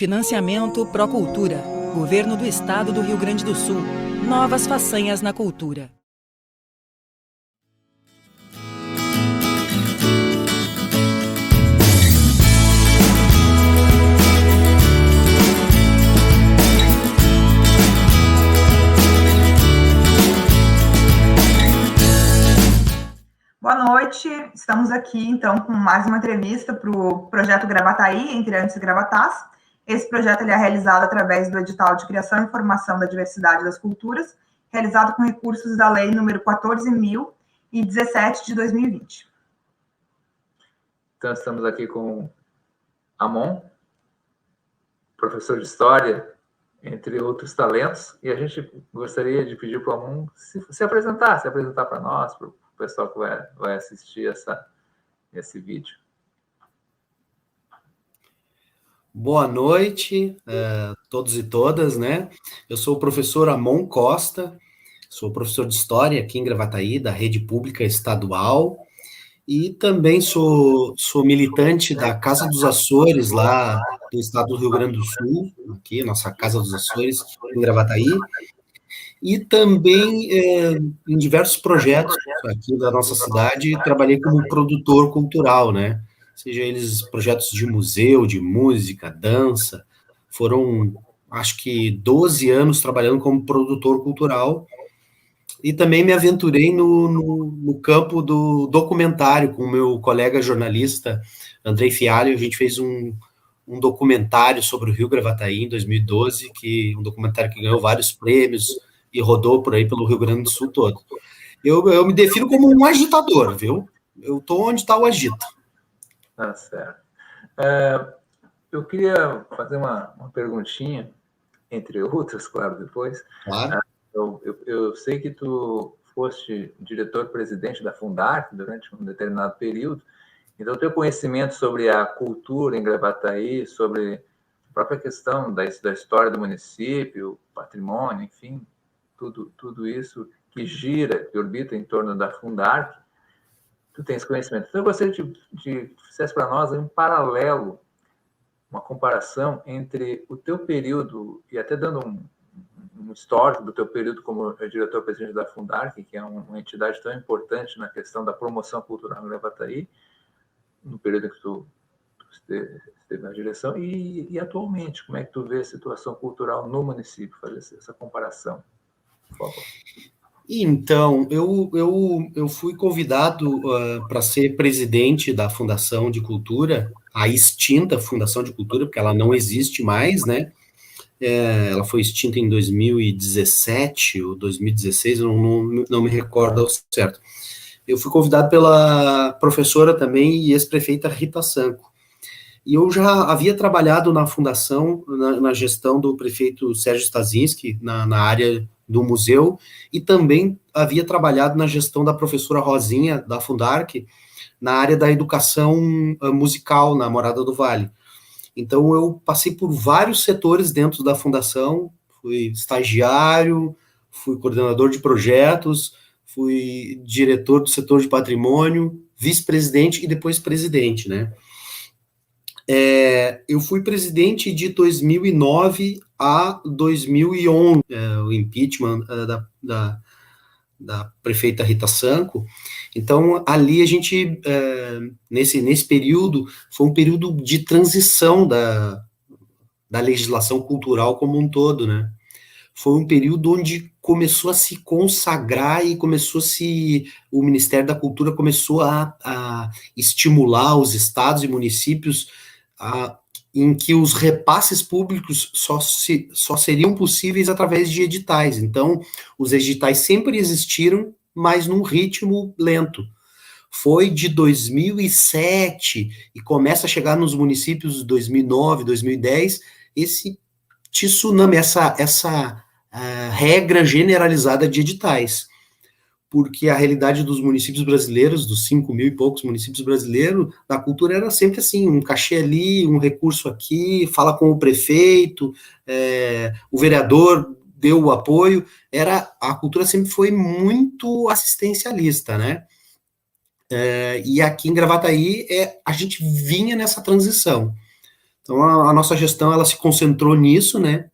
Financiamento Procultura. Governo do Estado do Rio Grande do Sul. Novas façanhas na cultura. Boa noite, estamos aqui então com mais uma entrevista para o projeto Gravataí, Entre Antes e Gravatás. Esse projeto ele é realizado através do edital de criação e formação da diversidade das culturas, realizado com recursos da lei número 14.017 de 2020. Então estamos aqui com Amon, professor de História, entre outros talentos, e a gente gostaria de pedir para o Amon se apresentar para nós, para o pessoal que vai assistir esse vídeo. Boa noite a todos e todas, né? Eu sou o professor Amon Costa, sou professor de História aqui em Gravataí, da Rede Pública Estadual, e também sou militante da Casa dos Açores, lá do estado do Rio Grande do Sul, aqui, nossa Casa dos Açores, em Gravataí, e também em diversos projetos aqui da nossa cidade, trabalhei como produtor cultural, né? Seja eles projetos de museu, de música, dança. Foram, acho que, 12 anos trabalhando como produtor cultural, e também me aventurei no campo do documentário com o meu colega jornalista, Andrei Fialho. A gente fez um documentário sobre o Rio Gravataí em 2012, um documentário que ganhou vários prêmios e rodou por aí pelo Rio Grande do Sul todo. Eu me defino como um agitador, viu? Eu estou onde está o agito. Tá certo. Eu queria fazer uma perguntinha, entre outras, claro, depois. Claro. Eu sei que tu foste diretor-presidente da Fundarc durante um determinado período, então o teu conhecimento sobre a cultura em Gravataí, sobre a própria questão da história do município, patrimônio, enfim, tudo isso que gira, que orbita em torno da Fundarc, tu tens conhecimento. Então, eu gostaria de que fizesse para nós um paralelo, uma comparação entre o teu período, e até dando um histórico do teu período como diretor-presidente da Fundarc, que é uma entidade tão importante na questão da promoção cultural em Gravataí, no período em que tu esteve na direção, e atualmente, como é que tu vê a situação cultural no município? Fazer essa comparação, por favor. Então, eu fui convidado para ser presidente da Fundação de Cultura, a extinta Fundação de Cultura, porque ela não existe mais, né? Ela foi extinta em 2017 ou 2016, eu não me recordo ao certo. Eu fui convidado pela professora também e ex-prefeita Rita Sanco. E eu já havia trabalhado na fundação, na gestão do prefeito Sérgio Stasinski, na área do museu, e também havia trabalhado na gestão da professora Rosinha, da Fundarc, na área da educação musical, na Morada do Vale. Então, eu passei por vários setores dentro da fundação, fui estagiário, fui coordenador de projetos, fui diretor do setor de patrimônio, vice-presidente e depois presidente, né? Eu fui presidente de 2009 a 2011, o impeachment da prefeita Rita Sanco. Então, ali a gente, nesse período, foi um período de transição da legislação cultural como um todo, né? Foi um período onde começou a se consagrar e o Ministério da Cultura começou a estimular os estados e municípios em que os repasses públicos só seriam possíveis através de editais. Então, os editais sempre existiram, mas num ritmo lento. Foi de 2007 e começa a chegar nos municípios de 2009, 2010, esse tsunami, essa regra generalizada de editais. Porque a realidade dos municípios brasileiros, dos 5 mil e poucos municípios brasileiros, da cultura era sempre assim, um cachê ali, um recurso aqui, fala com o prefeito, o vereador deu o apoio, a cultura sempre foi muito assistencialista, né? E aqui em Gravataí, a gente vinha nessa transição. Então, a nossa gestão, ela se concentrou nisso, né?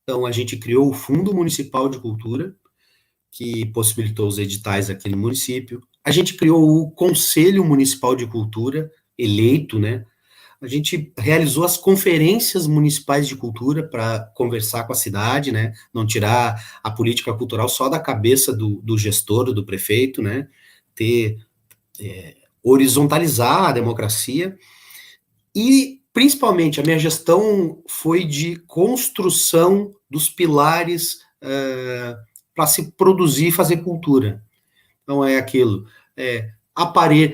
Então, a gente criou o Fundo Municipal de Cultura, que possibilitou os editais aqui no município. A gente criou o Conselho Municipal de Cultura, eleito, né? A gente realizou as conferências municipais de cultura para conversar com a cidade, né? Não tirar a política cultural só da cabeça do gestor, do prefeito, né? Horizontalizar a democracia. E, principalmente, a minha gestão foi de construção dos pilares para se produzir e fazer cultura. Então, é aquilo,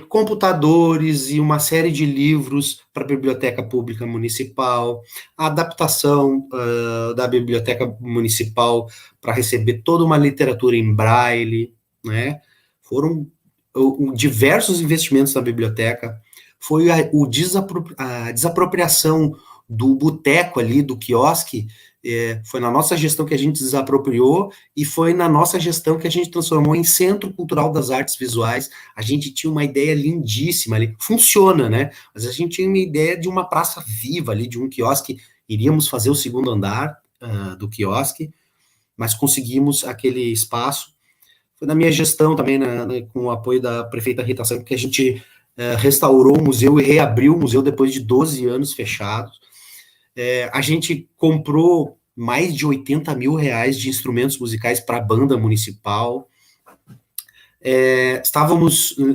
computadores e uma série de livros para a Biblioteca Pública Municipal, a adaptação da Biblioteca Municipal para receber toda uma literatura em braille, né? Foram diversos investimentos na biblioteca, foi a desapropriação do boteco ali, do quiosque, foi na nossa gestão que a gente desapropriou e foi na nossa gestão que a gente transformou em Centro Cultural das Artes Visuais. A gente tinha uma ideia lindíssima ali, funciona, né? Mas a gente tinha uma ideia de uma praça viva ali, de um quiosque, iríamos fazer o segundo andar do quiosque, mas conseguimos aquele espaço. Foi na minha gestão também, com o apoio da prefeita Rita Santos, que a gente restaurou o museu e reabriu o museu depois de 12 anos fechados. A gente comprou mais de 80 mil reais de instrumentos musicais para a banda municipal.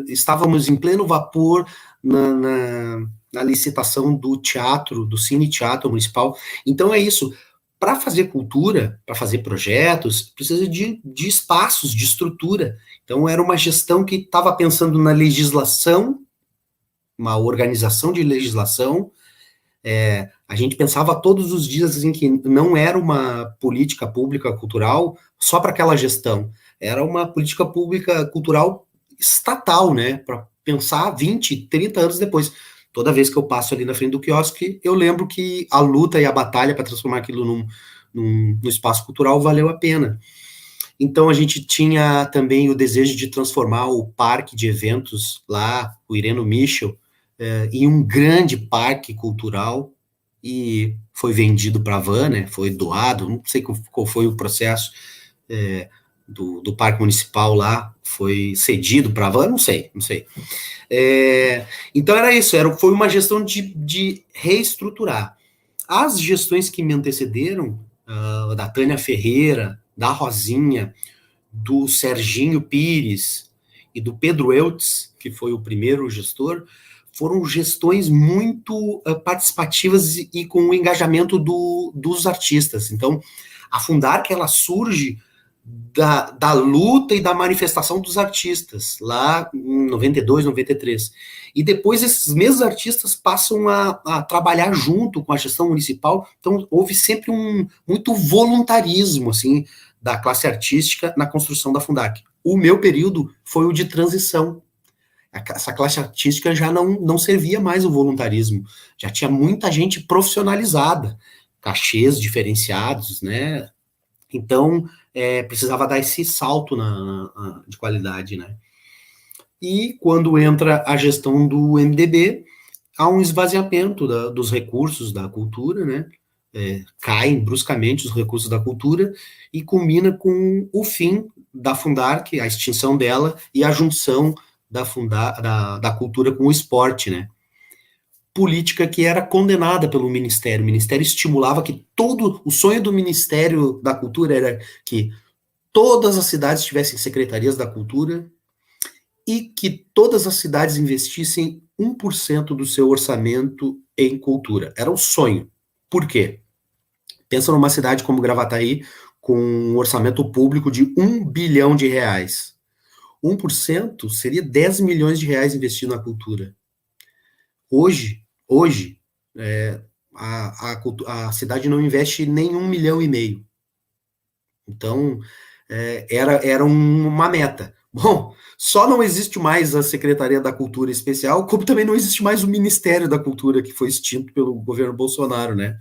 Estávamos em pleno vapor na licitação do teatro, do Cine Teatro Municipal. Então é isso. Para fazer cultura, para fazer projetos, precisa de espaços, de estrutura. Então, era uma gestão que estava pensando na legislação, uma organização de legislação. A gente pensava todos os dias assim, que não era uma política pública cultural só para aquela gestão. Era uma política pública cultural estatal, né? Para pensar 20, 30 anos depois. Toda vez que eu passo ali na frente do quiosque, eu lembro que a luta e a batalha para transformar aquilo num espaço cultural valeu a pena. Então, a gente tinha também o desejo de transformar o parque de eventos lá, o Ireno Michel, em um grande parque cultural, e foi vendido para a Van, né, foi doado, não sei qual foi o processo do parque municipal lá, foi cedido para a Van, não sei. Então era isso, foi uma gestão de reestruturar. As gestões que me antecederam, da Tânia Ferreira, da Rosinha, do Serginho Pires e do Pedro Eltz, que foi o primeiro gestor, foram gestões muito participativas e com o engajamento dos artistas. Então, a Fundarc, ela surge da luta e da manifestação dos artistas, lá em 92, 93. E depois esses mesmos artistas passam a trabalhar junto com a gestão municipal, então houve sempre muito voluntarismo, assim, da classe artística na construção da Fundarc. O meu período foi o de transição. Essa classe artística já não servia mais o voluntarismo, já tinha muita gente profissionalizada, cachês diferenciados, né? Então, precisava dar esse salto de qualidade, né? E quando entra a gestão do MDB, há um esvaziamento dos recursos da cultura, né? Caem bruscamente os recursos da cultura e culmina com o fim da Fundarc, a extinção dela e a junção da cultura com o esporte, né? Política que era condenada pelo Ministério. O Ministério estimulava que o sonho do Ministério da Cultura era que todas as cidades tivessem secretarias da cultura e que todas as cidades investissem 1% do seu orçamento em cultura. Era o sonho. Por quê? Pensa numa cidade como Gravataí, com um orçamento público de R$1 bilhão. 1% seria 10 milhões de reais investido na cultura. Hoje a cidade não investe nem 1,5 milhão. Então, era uma meta. Bom, só não existe mais a Secretaria da Cultura Especial, como também não existe mais o Ministério da Cultura, que foi extinto pelo governo Bolsonaro, né?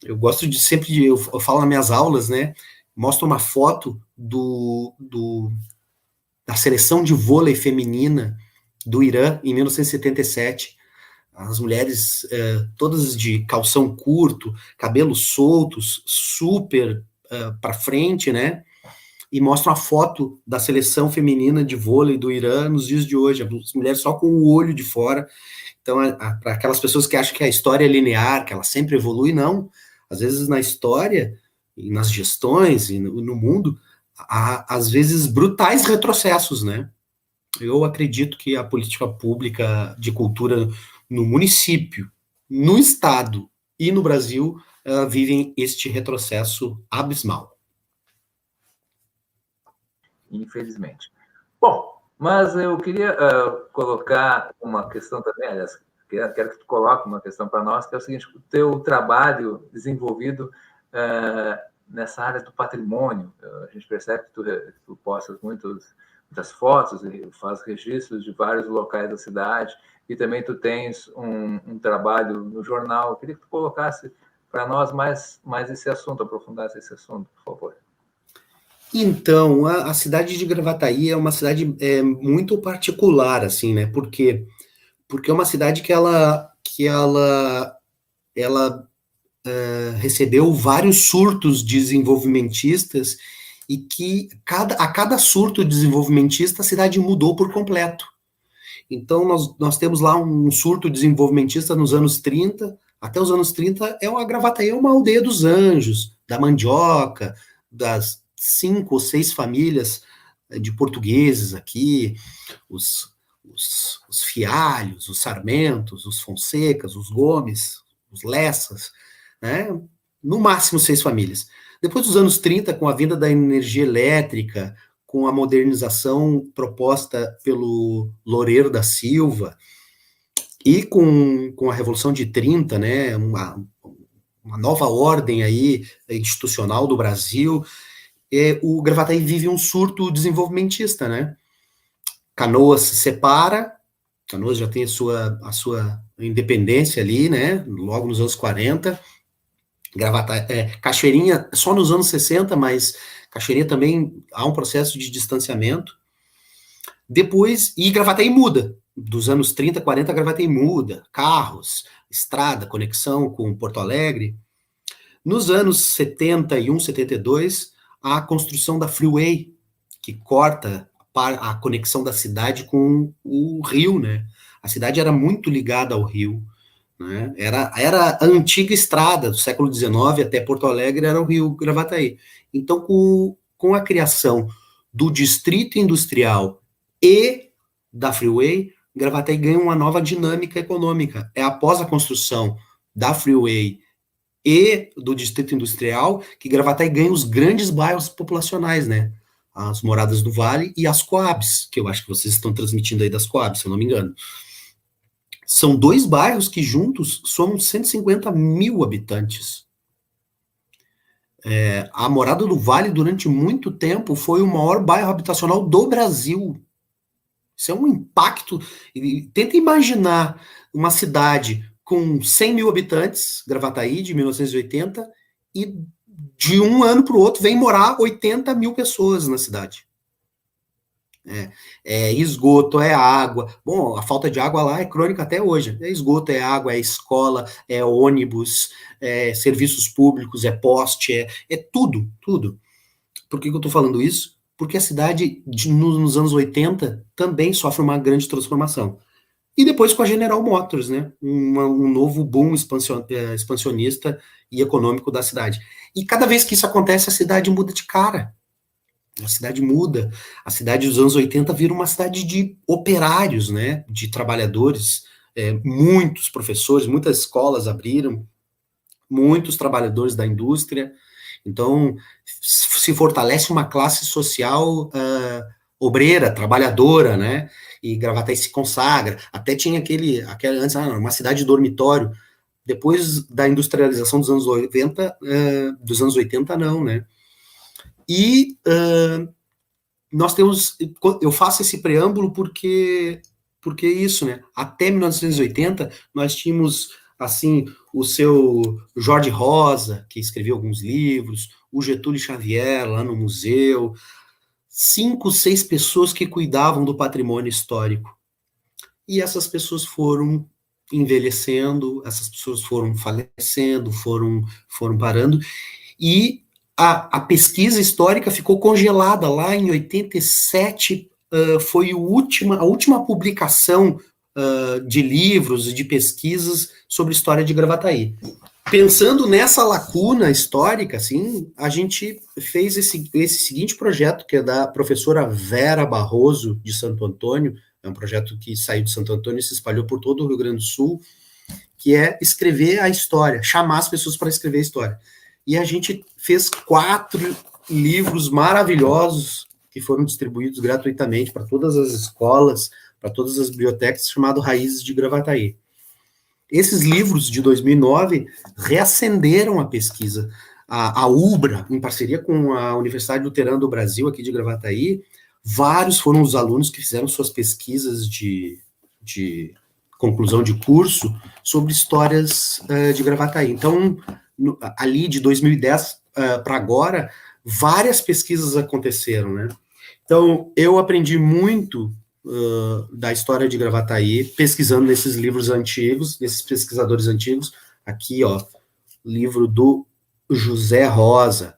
Eu gosto eu falo nas minhas aulas, né? Mostro uma foto da seleção de vôlei feminina do Irã, em 1977. as mulheres todas de calção curto, cabelos soltos, super para frente, né? E mostram a foto da seleção feminina de vôlei do Irã nos dias de hoje, as mulheres só com o olho de fora. Então, para aquelas pessoas que acham que a história é linear, que ela sempre evolui, não. Às vezes na história, e nas gestões, e no mundo, há, às vezes, brutais retrocessos, né? Eu acredito que a política pública de cultura no município, no estado e no Brasil vivem este retrocesso abismal. Infelizmente. Bom, mas eu queria colocar uma questão também, aliás, quero que tu coloque uma questão para nós, que é o seguinte: o teu trabalho desenvolvido nessa área do patrimônio, a gente percebe que tu postas muitas fotos e faz registros de vários locais da cidade, e também tu tens um trabalho no jornal. Eu queria que tu colocasse para nós mais esse assunto, aprofundasse esse assunto, por favor. Então, a cidade de Gravataí é uma cidade muito particular, assim, né? Porque é uma cidade que ela recebeu vários surtos desenvolvimentistas e que a cada surto desenvolvimentista a cidade mudou por completo. Então, nós temos lá um surto desenvolvimentista nos anos 30, até os anos 30, a Gravataí é uma aldeia dos anjos, da mandioca, das 5 ou 6 famílias de portugueses aqui, os Fialhos, os Sarmentos, os Fonsecas, os Gomes, os Lessas, né? No máximo 6 famílias. Depois dos anos 30, com a vinda da energia elétrica, com a modernização proposta pelo Loureiro da Silva, e com a Revolução de 30, né, uma nova ordem aí institucional do Brasil, o Gravataí vive um surto desenvolvimentista, né? Canoas se separa, Canoas já tem a sua independência ali, né? Logo nos anos 40. Cachoeirinha só nos anos 60, mas Cachoeirinha também há um processo de distanciamento. Depois, e Gravataí muda. Dos anos 30, 40, Gravataí muda. Carros, estrada, conexão com Porto Alegre. Nos anos 71, 72, a construção da Freeway, que corta a conexão da cidade com o rio, né? A cidade era muito ligada ao rio, né? Era a antiga estrada do século XIX até Porto Alegre, era o rio Gravataí. Então, com a criação do distrito industrial e da Freeway, Gravataí ganha uma nova dinâmica econômica. É após a construção da Freeway e do distrito industrial que Gravataí ganha os grandes bairros populacionais, né? As Moradas do Vale e as Coabs, que eu acho que vocês estão transmitindo aí das Coabs, se eu não me engano. São 2 bairros que juntos somam 150 mil habitantes. A Morada do Vale, durante muito tempo, foi o maior bairro habitacional do Brasil. Isso é um impacto. Tenta imaginar uma cidade com 100 mil habitantes, Gravataí, de 1980, e de um ano para o outro vem morar 80 mil pessoas na cidade. Esgoto, água. Bom, a falta de água lá é crônica até hoje. É esgoto, é água, é escola, é ônibus, é serviços públicos, é poste, é tudo, tudo. Por que eu estou falando isso? Porque a cidade, nos anos 80, também sofre uma grande transformação. E depois com a General Motors, né? Um novo boom expansionista e econômico da cidade. E cada vez que isso acontece, a cidade muda de cara. A cidade muda. A cidade dos anos 80 vira uma cidade de operários, né? De trabalhadores. Muitos professores, muitas escolas abriram, muitos trabalhadores da indústria. Então, se fortalece uma classe social obreira, trabalhadora, né? E Gravataí se consagra. Até tinha aquele antes, uma cidade de dormitório. Depois da industrialização dos anos 80, não, né? E nós temos, eu faço esse preâmbulo porque isso, né? Até 1980, nós tínhamos, assim, o seu Jorge Rosa, que escreveu alguns livros, o Getúlio Xavier, lá no museu, 5, 6 pessoas que cuidavam do patrimônio histórico. E essas pessoas foram envelhecendo, essas pessoas foram falecendo, foram parando, e a pesquisa histórica ficou congelada lá em 87, foi a última publicação de livros e de pesquisas sobre história de Gravataí. Pensando nessa lacuna histórica, assim, a gente fez esse seguinte projeto, que é da professora Vera Barroso, de Santo Antônio. É um projeto que saiu de Santo Antônio e se espalhou por todo o Rio Grande do Sul, que é escrever a história, chamar as pessoas para escrever a história. E a gente fez 4 livros maravilhosos, que foram distribuídos gratuitamente para todas as escolas, para todas as bibliotecas, chamado Raízes de Gravataí. Esses livros de 2009 reacenderam a pesquisa. A UBRA, em parceria com a Universidade Luterana do Brasil, aqui de Gravataí, vários foram os alunos que fizeram suas pesquisas de conclusão de curso sobre histórias de Gravataí. Então, ali de 2010 para agora, várias pesquisas aconteceram, né? Então, eu aprendi muito da história de Gravataí, pesquisando nesses livros antigos, desses pesquisadores antigos. Aqui, ó, livro do José Rosa.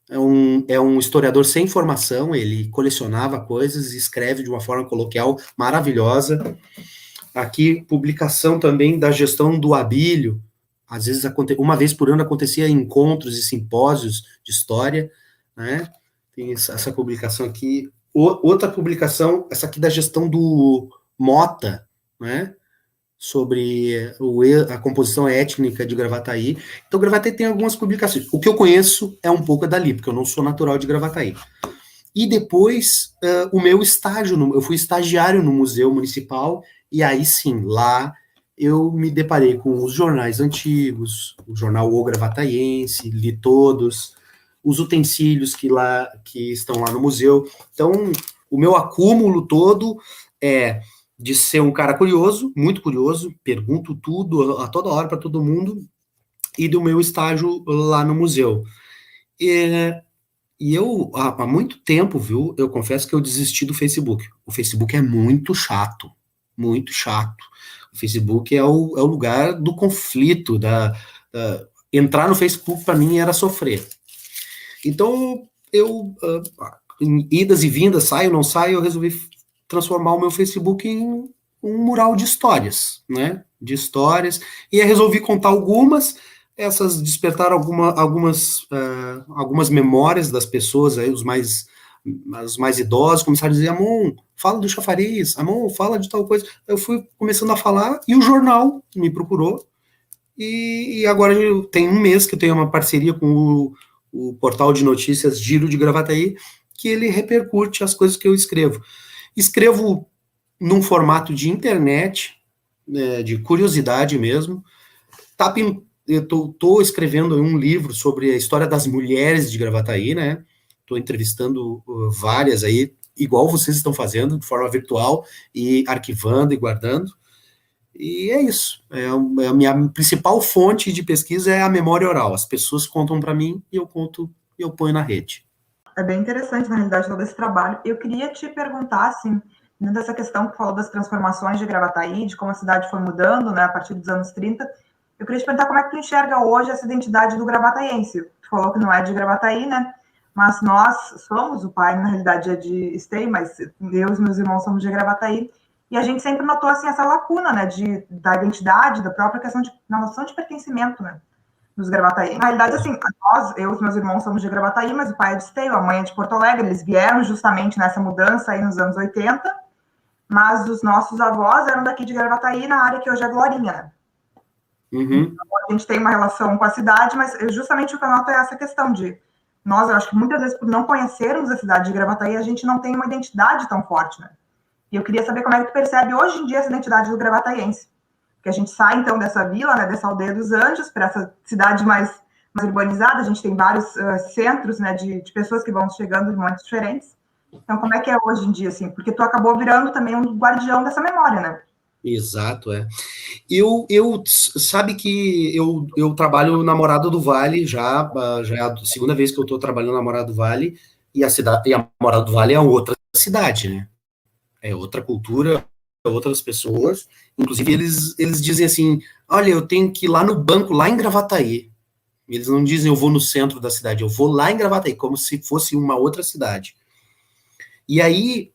É um historiador sem formação, ele colecionava coisas e escreve de uma forma coloquial maravilhosa. Aqui, publicação também da gestão do Abílio. Às vezes, uma vez por ano, acontecia encontros e simpósios de história, né? Tem essa publicação aqui. Outra publicação, essa aqui da gestão do Mota, né, sobre a composição étnica de Gravataí. Então, Gravataí tem algumas publicações. O que eu conheço é um pouco dali, porque eu não sou natural de Gravataí. E depois, o meu estágio, eu fui estagiário no Museu Municipal, e aí sim, lá eu me deparei com os jornais antigos, o jornal O Gravataiense, li todos, os utensílios que estão lá no museu. Então, o meu acúmulo todo é de ser um cara curioso, muito curioso, pergunto tudo a toda hora para todo mundo, e do meu estágio lá no museu. E eu, há muito tempo, viu, eu confesso que eu desisti do Facebook. O Facebook é muito chato, muito chato. O Facebook é o lugar do conflito, entrar no Facebook para mim era sofrer. Então, eu, em idas e vindas, saio, não saio, eu resolvi transformar o meu Facebook em um mural de histórias, né? De histórias, e eu resolvi contar algumas, essas despertaram algumas memórias das pessoas, aí, os mais idosos começaram a dizer, Amon, fala do chafariz, Amon, fala de tal coisa. Eu fui começando a falar, e o jornal me procurou, e agora tem um mês que eu tenho uma parceria com o portal de notícias Giro de Gravataí, que ele repercute as coisas que eu escrevo. Escrevo num formato de internet, de curiosidade mesmo. Eu estou escrevendo um livro sobre a história das mulheres de Gravataí, né? Estou entrevistando várias aí, igual vocês estão fazendo, de forma virtual, e arquivando e guardando. E é isso. A minha principal fonte de pesquisa é a memória oral. As pessoas contam para mim e eu conto e eu ponho na rede. É bem interessante, na realidade, todo esse trabalho. Eu queria te perguntar, assim, dentro dessa questão que falou das transformações de Gravataí, de como a cidade foi mudando, né, a partir dos anos 30, eu queria te perguntar como é que tu enxerga hoje essa identidade do gravataiense. Tu falou que não é de Gravataí, né, mas nós somos, o pai, na realidade, é de Esteio, mas eu e os meus irmãos somos de Gravataí, e a gente sempre notou, assim, essa lacuna, né, da identidade, da própria questão da noção de pertencimento, né, dos Gravataí. Na realidade, assim, eu e os meus irmãos somos de Gravataí, mas o pai é de Esteio, a mãe é de Porto Alegre, eles vieram justamente nessa mudança aí nos anos 80, mas os nossos avós eram daqui de Gravataí, na área que hoje é Glorinha, né? Uhum. Então, a gente tem uma relação com a cidade, mas justamente o que eu noto é essa questão de nós, eu acho que muitas vezes, por não conhecermos a cidade de Gravataí, a gente não tem uma identidade tão forte, né? E eu queria saber como é que tu percebe hoje em dia essa identidade do gravataiense. Que a gente sai, então, dessa vila, né, dessa aldeia dos Anjos, para essa cidade mais urbanizada. A gente tem vários centros, né, de pessoas que vão chegando de momentos diferentes. Então, como é que é hoje em dia, assim? Porque tu acabou virando também um guardião dessa memória, né? Exato, é. Sabe que eu trabalho na Morada do Vale, já é a segunda vez que eu estou trabalhando na Morada do Vale, e a Morada do Vale é outra cidade, né? É outra cultura, outras pessoas, inclusive eles dizem assim, olha, eu tenho que ir lá no banco, lá em Gravataí. Eles não dizem eu vou no centro da cidade, eu vou lá em Gravataí, como se fosse uma outra cidade. E aí,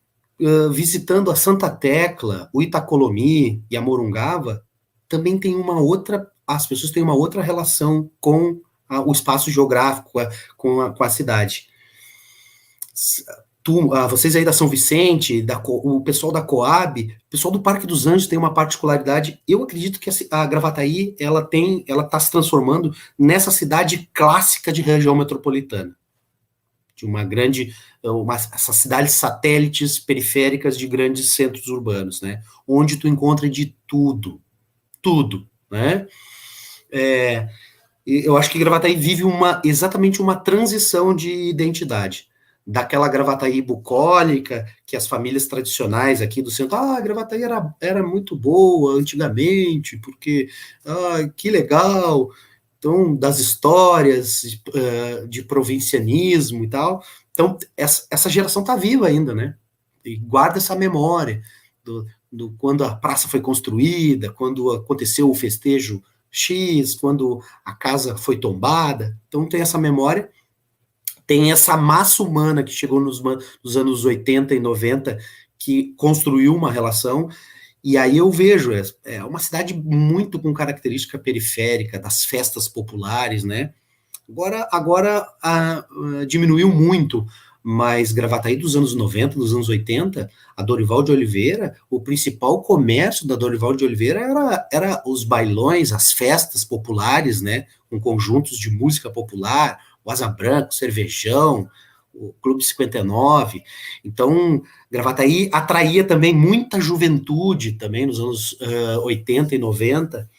visitando a Santa Tecla, o Itacolomi e a Morungava, também tem uma outra, as pessoas têm uma outra relação com o espaço geográfico, com a cidade. Vocês aí da São Vicente, o pessoal da Coab, o pessoal do Parque dos Anjos tem uma particularidade. Eu acredito que a Gravataí ela está se transformando nessa cidade clássica de região metropolitana, de essas cidades satélites periféricas de grandes centros urbanos, né? Onde tu encontra de tudo, né? Eu acho que Gravataí vive exatamente uma transição de identidade. Daquela Gravataí bucólica, que as famílias tradicionais aqui do centro, Gravataí era muito boa antigamente, porque, que legal, então, das histórias de provincianismo e tal. Então, essa geração está viva ainda, né? E guarda essa memória do quando a praça foi construída, quando aconteceu o festejo X, quando a casa foi tombada. Então, tem essa memória. Tem essa massa humana que chegou nos anos 80 e 90, que construiu uma relação, e aí eu vejo, é uma cidade muito com característica periférica, das festas populares, né? Agora diminuiu muito, mas Gravataí dos anos 90, dos anos 80, a Dorival de Oliveira, o principal comércio da Dorival de Oliveira era os bailões, as festas populares, né? Com conjuntos de música popular, o Asa Branca, o Cervejão, o Clube 59. Então, Gravataí atraía também muita juventude também nos anos 80 e 90.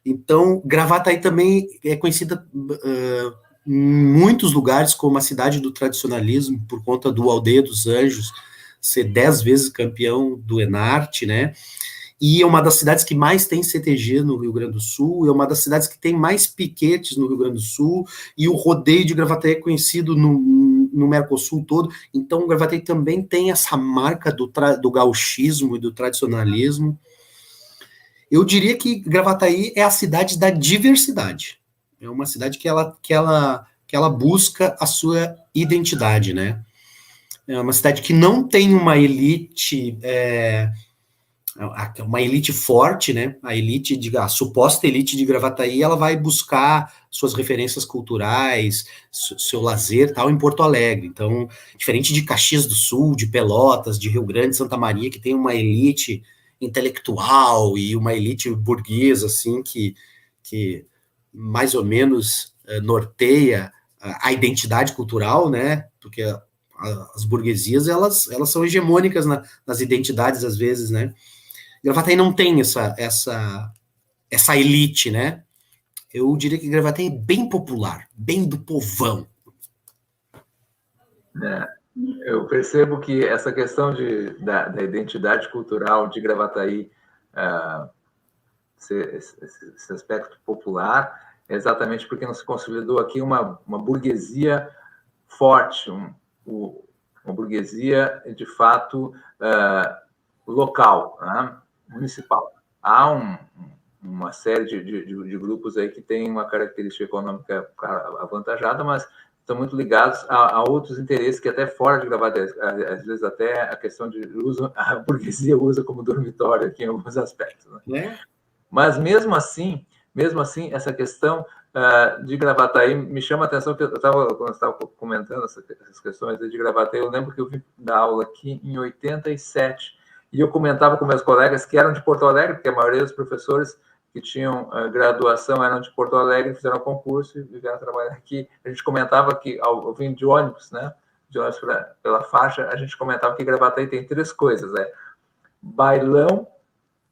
Então, Gravataí também é conhecida em muitos lugares como a cidade do tradicionalismo, por conta do Aldeia dos Anjos ser 10 vezes campeão do Enarte, né? E é uma das cidades que mais tem CTG no Rio Grande do Sul, é uma das cidades que tem mais piquetes no Rio Grande do Sul, e o rodeio de Gravataí é conhecido no Mercosul todo. Então, Gravataí também tem essa marca do gauchismo e do tradicionalismo. Eu diria que Gravataí é a cidade da diversidade. É uma cidade que ela busca a sua identidade, né? É uma cidade que não tem uma elite... uma elite forte, né? A suposta elite de Gravataí, ela vai buscar suas referências culturais, seu lazer, tal, em Porto Alegre. Então, diferente de Caxias do Sul, de Pelotas, de Rio Grande, Santa Maria, que tem uma elite intelectual e uma elite burguesa, assim, que mais ou menos norteia a identidade cultural, né? Porque as burguesias, elas são hegemônicas nas identidades, às vezes, né? Gravataí não tem essa elite, né? Eu diria que Gravataí é bem popular, bem do povão. Eu percebo que essa questão da identidade cultural de Gravataí, esse aspecto popular, é exatamente porque não se consolidou aqui uma burguesia forte, uma burguesia, de fato, local, né? Municipal. Há uma série de grupos aí que tem uma característica econômica avantajada, mas estão muito ligados a outros interesses que até fora de Gravataí, às vezes até a questão de uso, a burguesia usa como dormitório aqui em alguns aspectos, né? Mas mesmo assim, essa questão de Gravataí me chama a atenção, porque quando eu estava comentando essas questões de Gravataí, eu lembro que eu vim dar aula aqui em 87, e eu comentava com meus colegas que eram de Porto Alegre, porque a maioria dos professores que tinham graduação eram de Porto Alegre, fizeram concurso e vieram trabalhar aqui. A gente comentava que, ao vir de ônibus, né, de ônibus pela faixa, a gente comentava que Gravataí tem 3 coisas, bailão,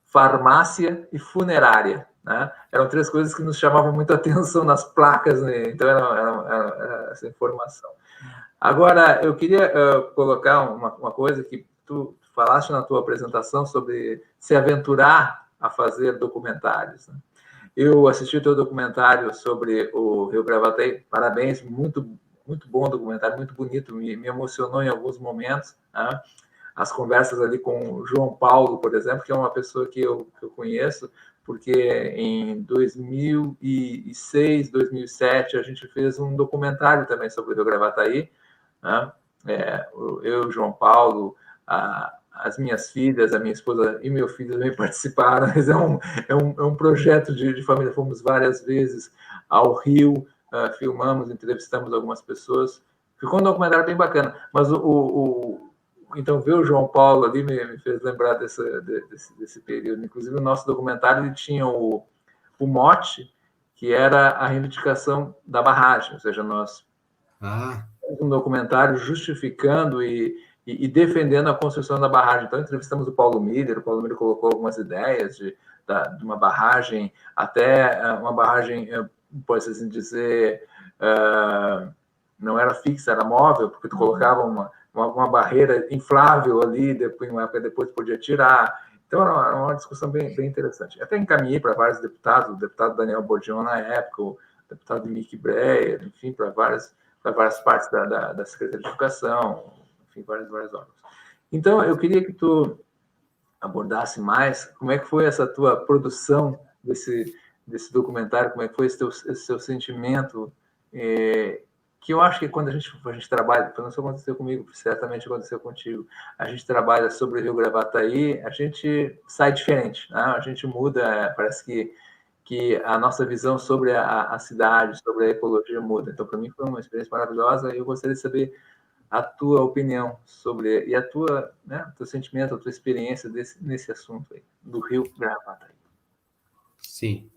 farmácia e funerária, né? Eram 3 coisas que nos chamavam muito a atenção nas placas, né? Então era essa informação. Agora, eu queria colocar uma coisa que tu falaste na tua apresentação sobre se aventurar a fazer documentários, né? Eu assisti o teu documentário sobre o Rio Gravataí, parabéns, muito, muito bom documentário, muito bonito, me emocionou em alguns momentos, né? as conversas ali com o João Paulo, por exemplo, que é uma pessoa que eu conheço, porque em 2006, 2007, a gente fez um documentário também sobre o Rio Gravataí, né? Eu, João Paulo, as minhas filhas, a minha esposa e meu filho também participaram, mas é um projeto de família. Fomos várias vezes ao Rio, filmamos, entrevistamos algumas pessoas. Ficou um documentário bem bacana, mas então ver o João Paulo ali me fez lembrar desse período. Inclusive, o nosso documentário ele tinha o mote, que era a reivindicação da barragem, ou seja, nós um documentário justificando e defendendo a construção da barragem. Então, entrevistamos o Paulo Miller colocou algumas ideias de uma barragem, até uma barragem, pode assim dizer, não era fixa, era móvel, porque tu colocava uma barreira inflável ali, depois podia tirar. Então, era uma discussão bem interessante. Até encaminhei para vários deputados, o deputado Daniel Bordion na época, o deputado Mick Breyer, enfim, para várias partes da Secretaria de Educação, enfim, vários órgãos. Então, eu queria que tu abordasse mais como é que foi essa tua produção desse documentário, como é que foi esse seu sentimento, que eu acho que quando a gente trabalha, pelo menos aconteceu comigo, certamente aconteceu contigo, a gente trabalha sobre o Rio Gravataí, a gente sai diferente, né? A gente muda, parece que a nossa visão sobre a cidade, sobre a ecologia muda. Então, para mim, foi uma experiência maravilhosa e eu gostaria de saber a tua opinião sobre, e teu sentimento, a tua experiência nesse assunto aí, do Rio Gravataí. Sim.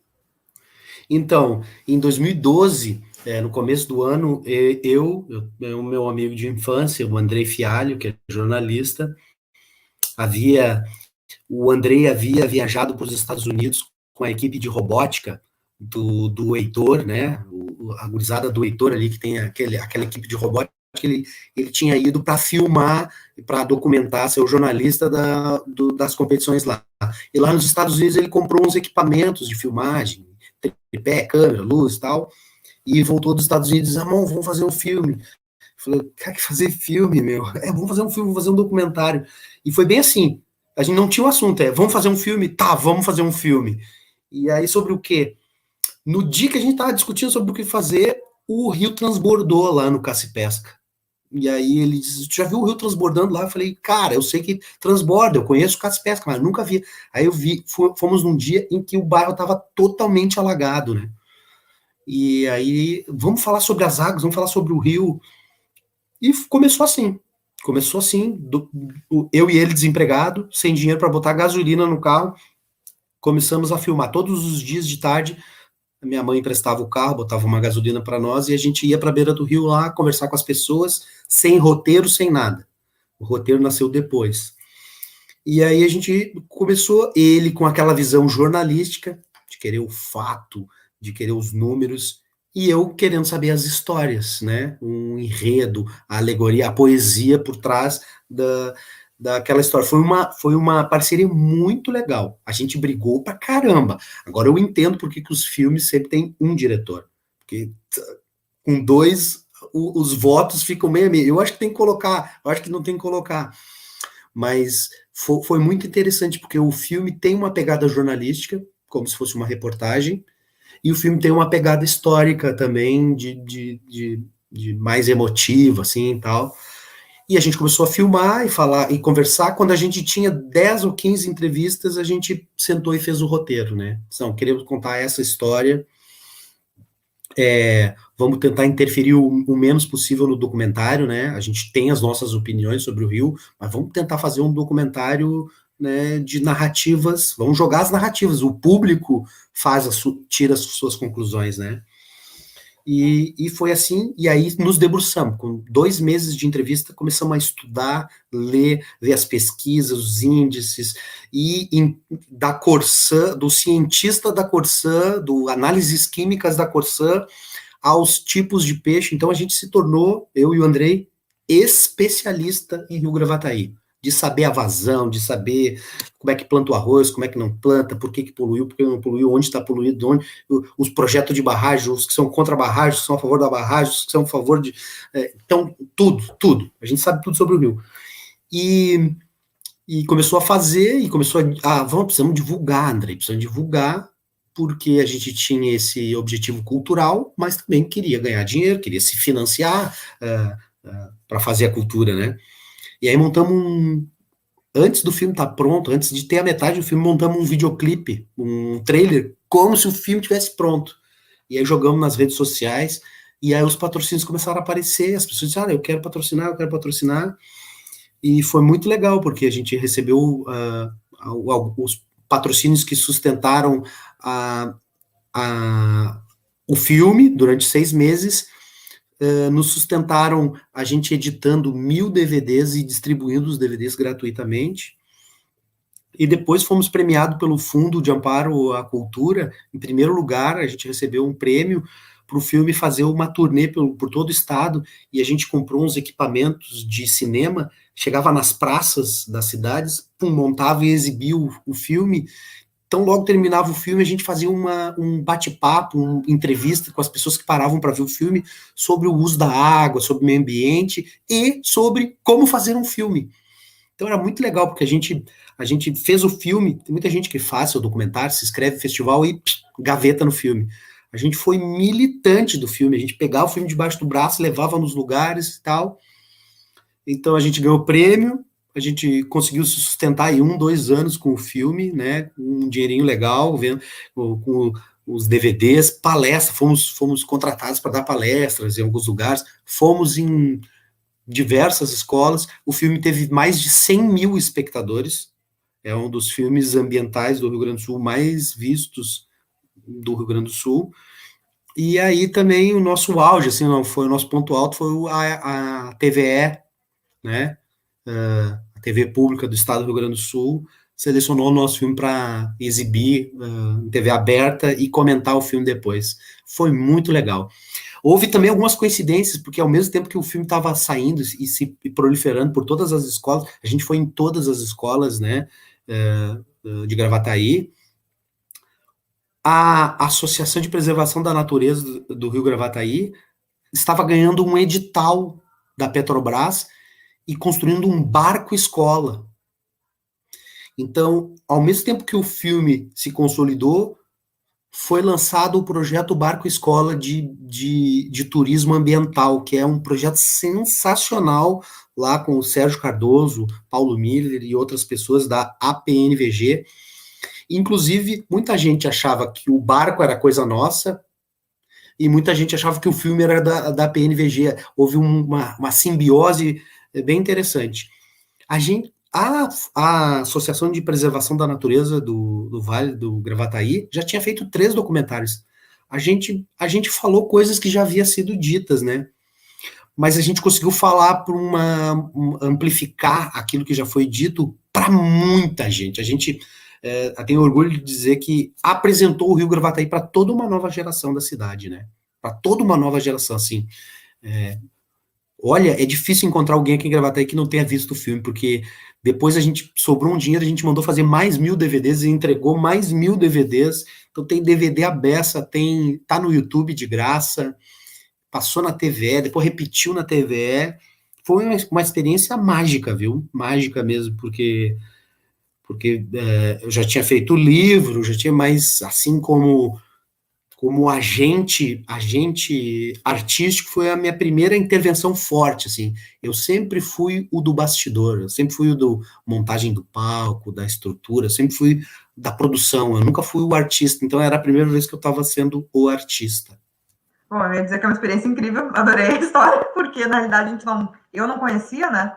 Então, em 2012, no começo do ano, o meu amigo de infância, o Andrei Fialho, que é jornalista, o Andrei havia viajado para os Estados Unidos com a equipe de robótica do Heitor, né? A gurizada do Heitor ali, que tem aquela equipe de robótica, ele tinha ido para filmar, para documentar, ser o jornalista das competições lá. E lá nos Estados Unidos ele comprou uns equipamentos de filmagem, tripé, câmera, luz e tal, e voltou dos Estados Unidos e disse, amor, vamos fazer um filme. Eu falei, cara, que fazer filme, meu? Vamos fazer um filme, vamos fazer um documentário. E foi bem assim, a gente não tinha um assunto, vamos fazer um filme? Tá, vamos fazer um filme. E aí, sobre o quê? No dia que a gente estava discutindo sobre o que fazer, o rio transbordou lá no Caça-Pesca. E aí ele disse, já viu o rio transbordando lá? Eu falei, cara, eu sei que transborda, eu conheço o Caça-Pesca, mas nunca vi. Aí eu vi, fomos num dia em que o bairro estava totalmente alagado, né? E aí, vamos falar sobre as águas, vamos falar sobre o rio. E começou assim, eu e ele desempregado, sem dinheiro para botar gasolina no carro, começamos a filmar todos os dias de tarde. A minha mãe emprestava o carro, botava uma gasolina para nós e a gente ia para a beira do rio lá conversar com as pessoas, sem roteiro, sem nada. O roteiro nasceu depois. E aí a gente começou, ele com aquela visão jornalística, de querer o fato, de querer os números, e eu querendo saber as histórias, né? Um enredo, a alegoria, a poesia por trás daquela história. Foi uma parceria muito legal. A gente brigou pra caramba. Agora eu entendo por que os filmes sempre têm um diretor. Porque com dois, os votos ficam meio a meio. Eu acho que tem que colocar, eu acho que não tem que colocar. Mas foi muito interessante, porque o filme tem uma pegada jornalística, como se fosse uma reportagem, e o filme tem uma pegada histórica também, de mais emotiva, assim, e tal. E a gente começou a filmar e falar e conversar. Quando a gente tinha 10 ou 15 entrevistas, a gente sentou e fez o roteiro, né? Então, queremos contar essa história. Vamos tentar interferir o menos possível no documentário, né? A gente tem as nossas opiniões sobre o Rio, mas vamos tentar fazer um documentário, né, de narrativas. Vamos jogar as narrativas. O público tira as suas conclusões, né? E foi assim, e aí nos debruçamos, com 2 meses de entrevista, começamos a estudar, ler as pesquisas, os índices, da Corsã, do cientista da Corsã, do análises químicas da Corsã, aos tipos de peixe. Então a gente se tornou, eu e o Andrei, especialista em Rio Gravataí, de saber a vazão, de saber como é que planta o arroz, como é que não planta, por que poluiu, por que não poluiu, onde está poluído, onde, os projetos de barragem, os que são contra a barragem, os que são a favor da barragem, os que são a favor de... então, tudo. A gente sabe tudo sobre o rio. E E começou a fazer, e começou precisamos divulgar, André, precisamos divulgar, porque a gente tinha esse objetivo cultural, mas também queria ganhar dinheiro, queria se financiar para fazer a cultura, né? E aí antes do filme estar pronto, antes de ter a metade do filme, montamos um videoclipe, um trailer, como se o filme tivesse pronto. E aí jogamos nas redes sociais, e aí os patrocínios começaram a aparecer, as pessoas disseram, eu quero patrocinar, e foi muito legal, porque a gente recebeu os patrocínios que sustentaram o filme durante 6 meses, nos sustentaram a gente editando 1000 DVDs e distribuindo os DVDs gratuitamente, e depois fomos premiados pelo Fundo de Amparo à Cultura. Em primeiro lugar, a gente recebeu um prêmio para o filme fazer uma turnê por todo o estado, e a gente comprou uns equipamentos de cinema, chegava nas praças das cidades, montava e exibia o filme. Então, logo terminava o filme, a gente fazia um bate-papo, uma entrevista com as pessoas que paravam para ver o filme sobre o uso da água, sobre o meio ambiente e sobre como fazer um filme. Então, era muito legal, porque a gente fez o filme. Tem muita gente que faz seu documentário, se inscreve no festival e gaveta no filme. A gente foi militante do filme, a gente pegava o filme debaixo do braço, levava nos lugares e tal. Então, a gente ganhou prêmio, a gente conseguiu se sustentar aí 2 anos com o filme, né, um dinheirinho legal, com os DVDs, palestra, fomos contratados para dar palestras em alguns lugares, fomos em diversas escolas. O filme teve mais de 100 mil espectadores, é um dos filmes ambientais do Rio Grande do Sul mais vistos do Rio Grande do Sul. E aí também o nosso auge, assim, não foi o nosso ponto alto, foi a TVE, né, a TV pública do estado do Rio Grande do Sul, selecionou o nosso filme para exibir em TV aberta e comentar o filme depois. Foi muito legal. Houve também algumas coincidências, porque ao mesmo tempo que o filme estava saindo e se proliferando por todas as escolas, a gente foi em todas as escolas, né, de Gravataí. A Associação de Preservação da Natureza do Rio Gravataí estava ganhando um edital da Petrobras e construindo um barco-escola. Então, ao mesmo tempo que o filme se consolidou, foi lançado o projeto Barco Escola de turismo ambiental, que é um projeto sensacional, lá com o Sérgio Cardoso, Paulo Miller e outras pessoas da APNVG. Inclusive, muita gente achava que o barco era coisa nossa, e muita gente achava que o filme era da APNVG. Houve uma simbiose bem interessante. A Associação de Preservação da Natureza do Vale do Gravataí já tinha feito 3 documentários. A gente falou coisas que já haviam sido ditas, né? Mas a gente conseguiu falar amplificar aquilo que já foi dito para muita gente. A gente tem orgulho de dizer que apresentou o Rio Gravataí para toda uma nova geração da cidade, né? Para toda uma nova geração, assim. Olha, é difícil encontrar alguém aqui em Gravataí que não tenha visto o filme, porque depois sobrou um dinheiro, a gente mandou fazer mais 1000 DVDs e entregou mais 1000 DVDs. Então tem DVD à beça, tá no YouTube de graça, passou na TVE, depois repetiu na TVE. Foi uma experiência mágica, viu? Mágica mesmo, porque eu já tinha feito o livro, já tinha mais, assim como agente artístico, foi a minha primeira intervenção forte, assim. Eu sempre fui o do bastidor, eu sempre fui o do montagem do palco, da estrutura, eu sempre fui da produção, eu nunca fui o artista, então era a primeira vez que eu estava sendo o artista. Bom, eu ia dizer que é uma experiência incrível, adorei a história, porque na realidade eu não conhecia, né?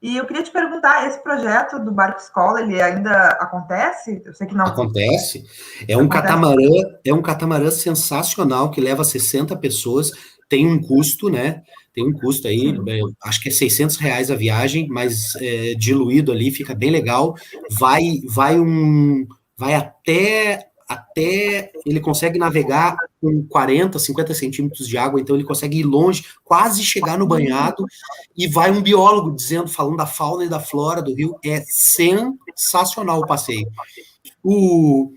E eu queria te perguntar, esse projeto do Barco Escola, ele ainda acontece? Eu sei que não. Acontece. É um catamarã sensacional que leva 60 pessoas, tem um custo, né? Tem um custo aí, acho que é R$600 a viagem, mas diluído ali, fica bem legal. Vai até ele consegue navegar com 40, 50 centímetros de água, então ele consegue ir longe, quase chegar no banhado, e vai um biólogo falando da fauna e da flora do rio. É sensacional o passeio. O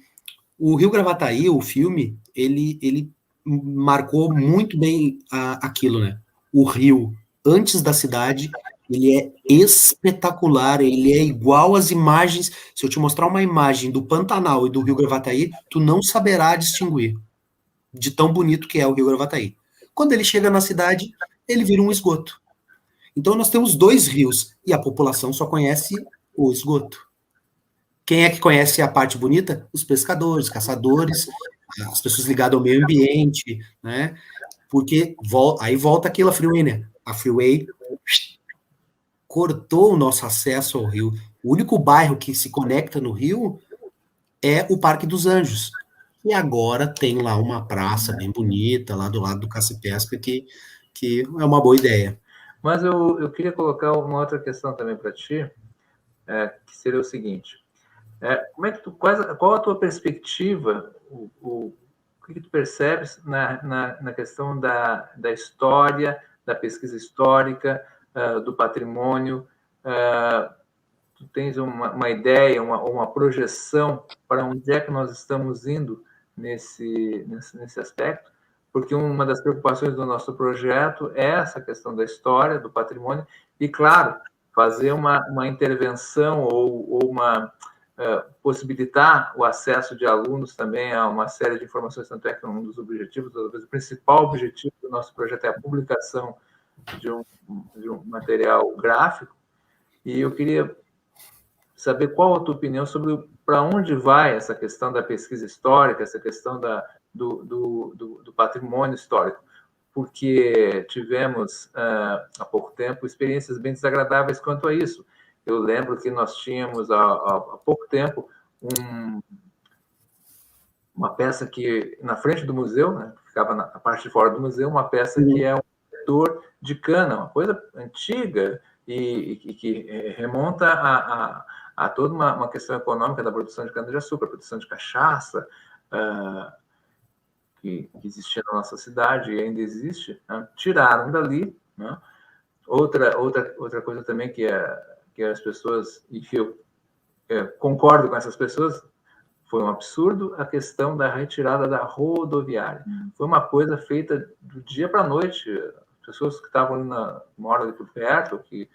Rio Gravataí, o filme, ele marcou muito bem aquilo, né? O rio antes da cidade Ele é espetacular, ele é igual às imagens. Se eu te mostrar uma imagem do Pantanal e do Rio Gravataí, tu não saberá distinguir de tão bonito que é o Rio Gravataí. Quando ele chega na cidade, ele vira um esgoto. Então nós temos 2 rios e a população só conhece o esgoto. Quem é que conhece a parte bonita? Os pescadores, caçadores, as pessoas ligadas ao meio ambiente, né? Porque aí volta aquela freeway, né? A freeway cortou o nosso acesso ao rio. O único bairro que se conecta no rio é o Parque dos Anjos. E agora tem lá uma praça bem bonita, lá do lado do Caça e Pesca, que é uma boa ideia. Mas eu queria colocar uma outra questão também para ti, que seria o seguinte. Como é que qual a tua perspectiva, o que tu percebes na questão da história, da pesquisa histórica, do patrimônio? Tu tens uma ideia, uma projeção para onde é que nós estamos indo nesse aspecto? Porque uma das preocupações do nosso projeto é essa questão da história, do patrimônio, e, claro, fazer uma intervenção ou possibilitar o acesso de alunos também a uma série de informações, tanto é que um dos objetivos, talvez o principal objetivo do nosso projeto é a publicação de um material gráfico, e eu queria saber qual a tua opinião sobre para onde vai essa questão da pesquisa histórica, essa questão do patrimônio histórico, porque tivemos, há pouco tempo, experiências bem desagradáveis quanto a isso. Eu lembro que nós tínhamos, há pouco tempo, uma peça que, na frente do museu, né, ficava na parte de fora do museu, uma peça que é um coletor de cana, uma coisa antiga e que remonta a toda uma questão econômica da produção de cana-de-açúcar, produção de cachaça, que existia na nossa cidade e ainda existe, né? Tiraram dali, né? Outra coisa também que as pessoas, e que eu concordo com essas pessoas, foi um absurdo a questão da retirada da rodoviária. Foi uma coisa feita do dia para a noite. As pessoas que estavam ali moram ali por perto, que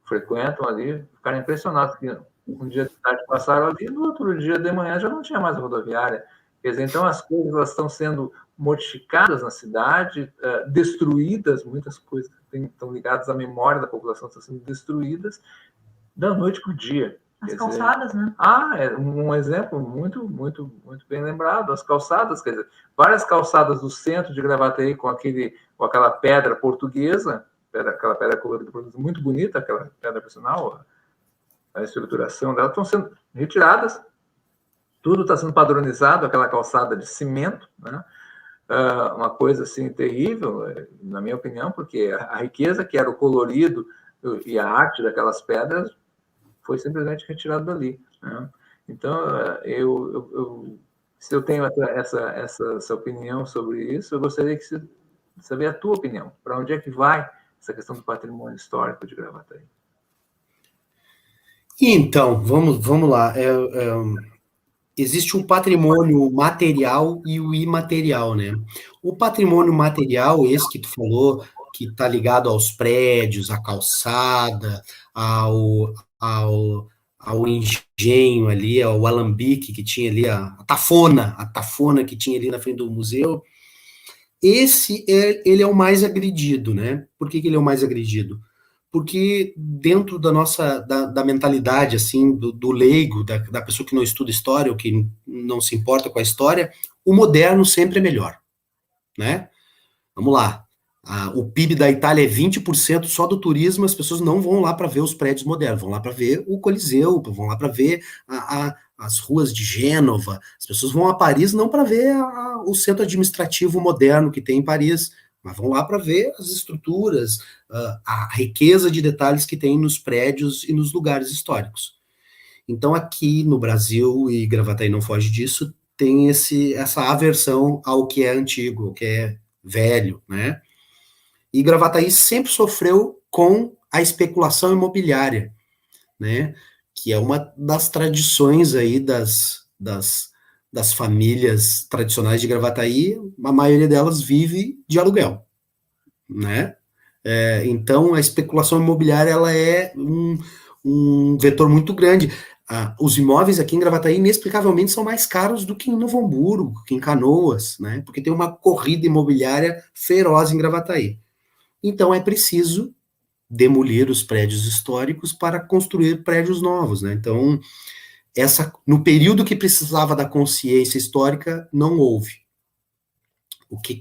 frequentam ali, ficaram impressionados que um dia de tarde passaram ali, no outro dia de manhã já não tinha mais rodoviária. Quer dizer, então as coisas elas estão sendo modificadas na cidade, destruídas, muitas coisas que estão ligadas à memória da população estão sendo destruídas da noite para o dia. As calçadas, né? É um exemplo muito, muito, muito bem lembrado. As calçadas, quer dizer, várias calçadas do centro de Gravataí com aquela pedra portuguesa, aquela pedra colorida muito bonita, aquela pedra personal, a estruturação dela, estão sendo retiradas. Tudo está sendo padronizado, aquela calçada de cimento, né? Uma coisa assim terrível, na minha opinião, porque a riqueza que era o colorido e a arte daquelas pedras foi simplesmente retirado dali, né? Então, se eu tenho essa opinião sobre isso, eu gostaria de saber a tua opinião. Para onde é que vai essa questão do patrimônio histórico de Gravataí? Então, vamos lá. Existe um patrimônio material e o imaterial, né? O patrimônio material, esse que tu falou, que está ligado aos prédios, à calçada, ao engenho ali, ao alambique que tinha ali, a tafona que tinha ali na frente do museu, ele é o mais agredido, né? Por que ele é o mais agredido? Porque dentro da nossa, da mentalidade, assim, do leigo, da pessoa que não estuda história, ou que não se importa com a história, o moderno sempre é melhor, né? Vamos lá. O PIB da Itália é 20% só do turismo, as pessoas não vão lá para ver os prédios modernos, vão lá para ver o Coliseu, vão lá para ver as ruas de Gênova, as pessoas vão a Paris não para ver o centro administrativo moderno que tem em Paris, mas vão lá para ver as estruturas, a riqueza de detalhes que tem nos prédios e nos lugares históricos. Então aqui no Brasil, e Gravataí não foge disso, tem essa aversão ao que é antigo, ao que é velho, né? E Gravataí sempre sofreu com a especulação imobiliária, né? Que é uma das tradições aí das famílias tradicionais de Gravataí, a maioria delas vive de aluguel, né? Então, a especulação imobiliária ela é um vetor muito grande. Os imóveis aqui em Gravataí, inexplicavelmente, são mais caros do que em Novo Hamburgo, que em Canoas, né? Porque tem uma corrida imobiliária feroz em Gravataí. Então, é preciso demolir os prédios históricos para construir prédios novos, né? Então, no período que precisava da consciência histórica, não houve.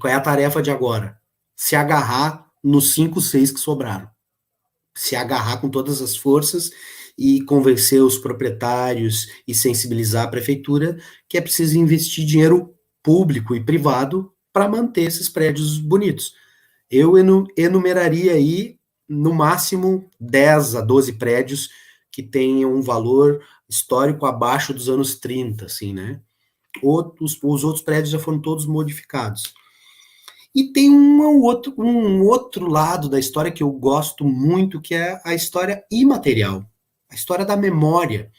Qual é a tarefa de agora? Se agarrar nos 5, 6 que sobraram. Se agarrar com todas as forças e convencer os proprietários e sensibilizar a prefeitura que é preciso investir dinheiro público e privado para manter esses prédios bonitos. Eu enumeraria aí, no máximo, 10 a 12 prédios que tenham um valor histórico abaixo dos anos 30, assim, né? Os outros prédios já foram todos modificados. E tem um outro lado da história que eu gosto muito, que é a história imaterial, a história da memória.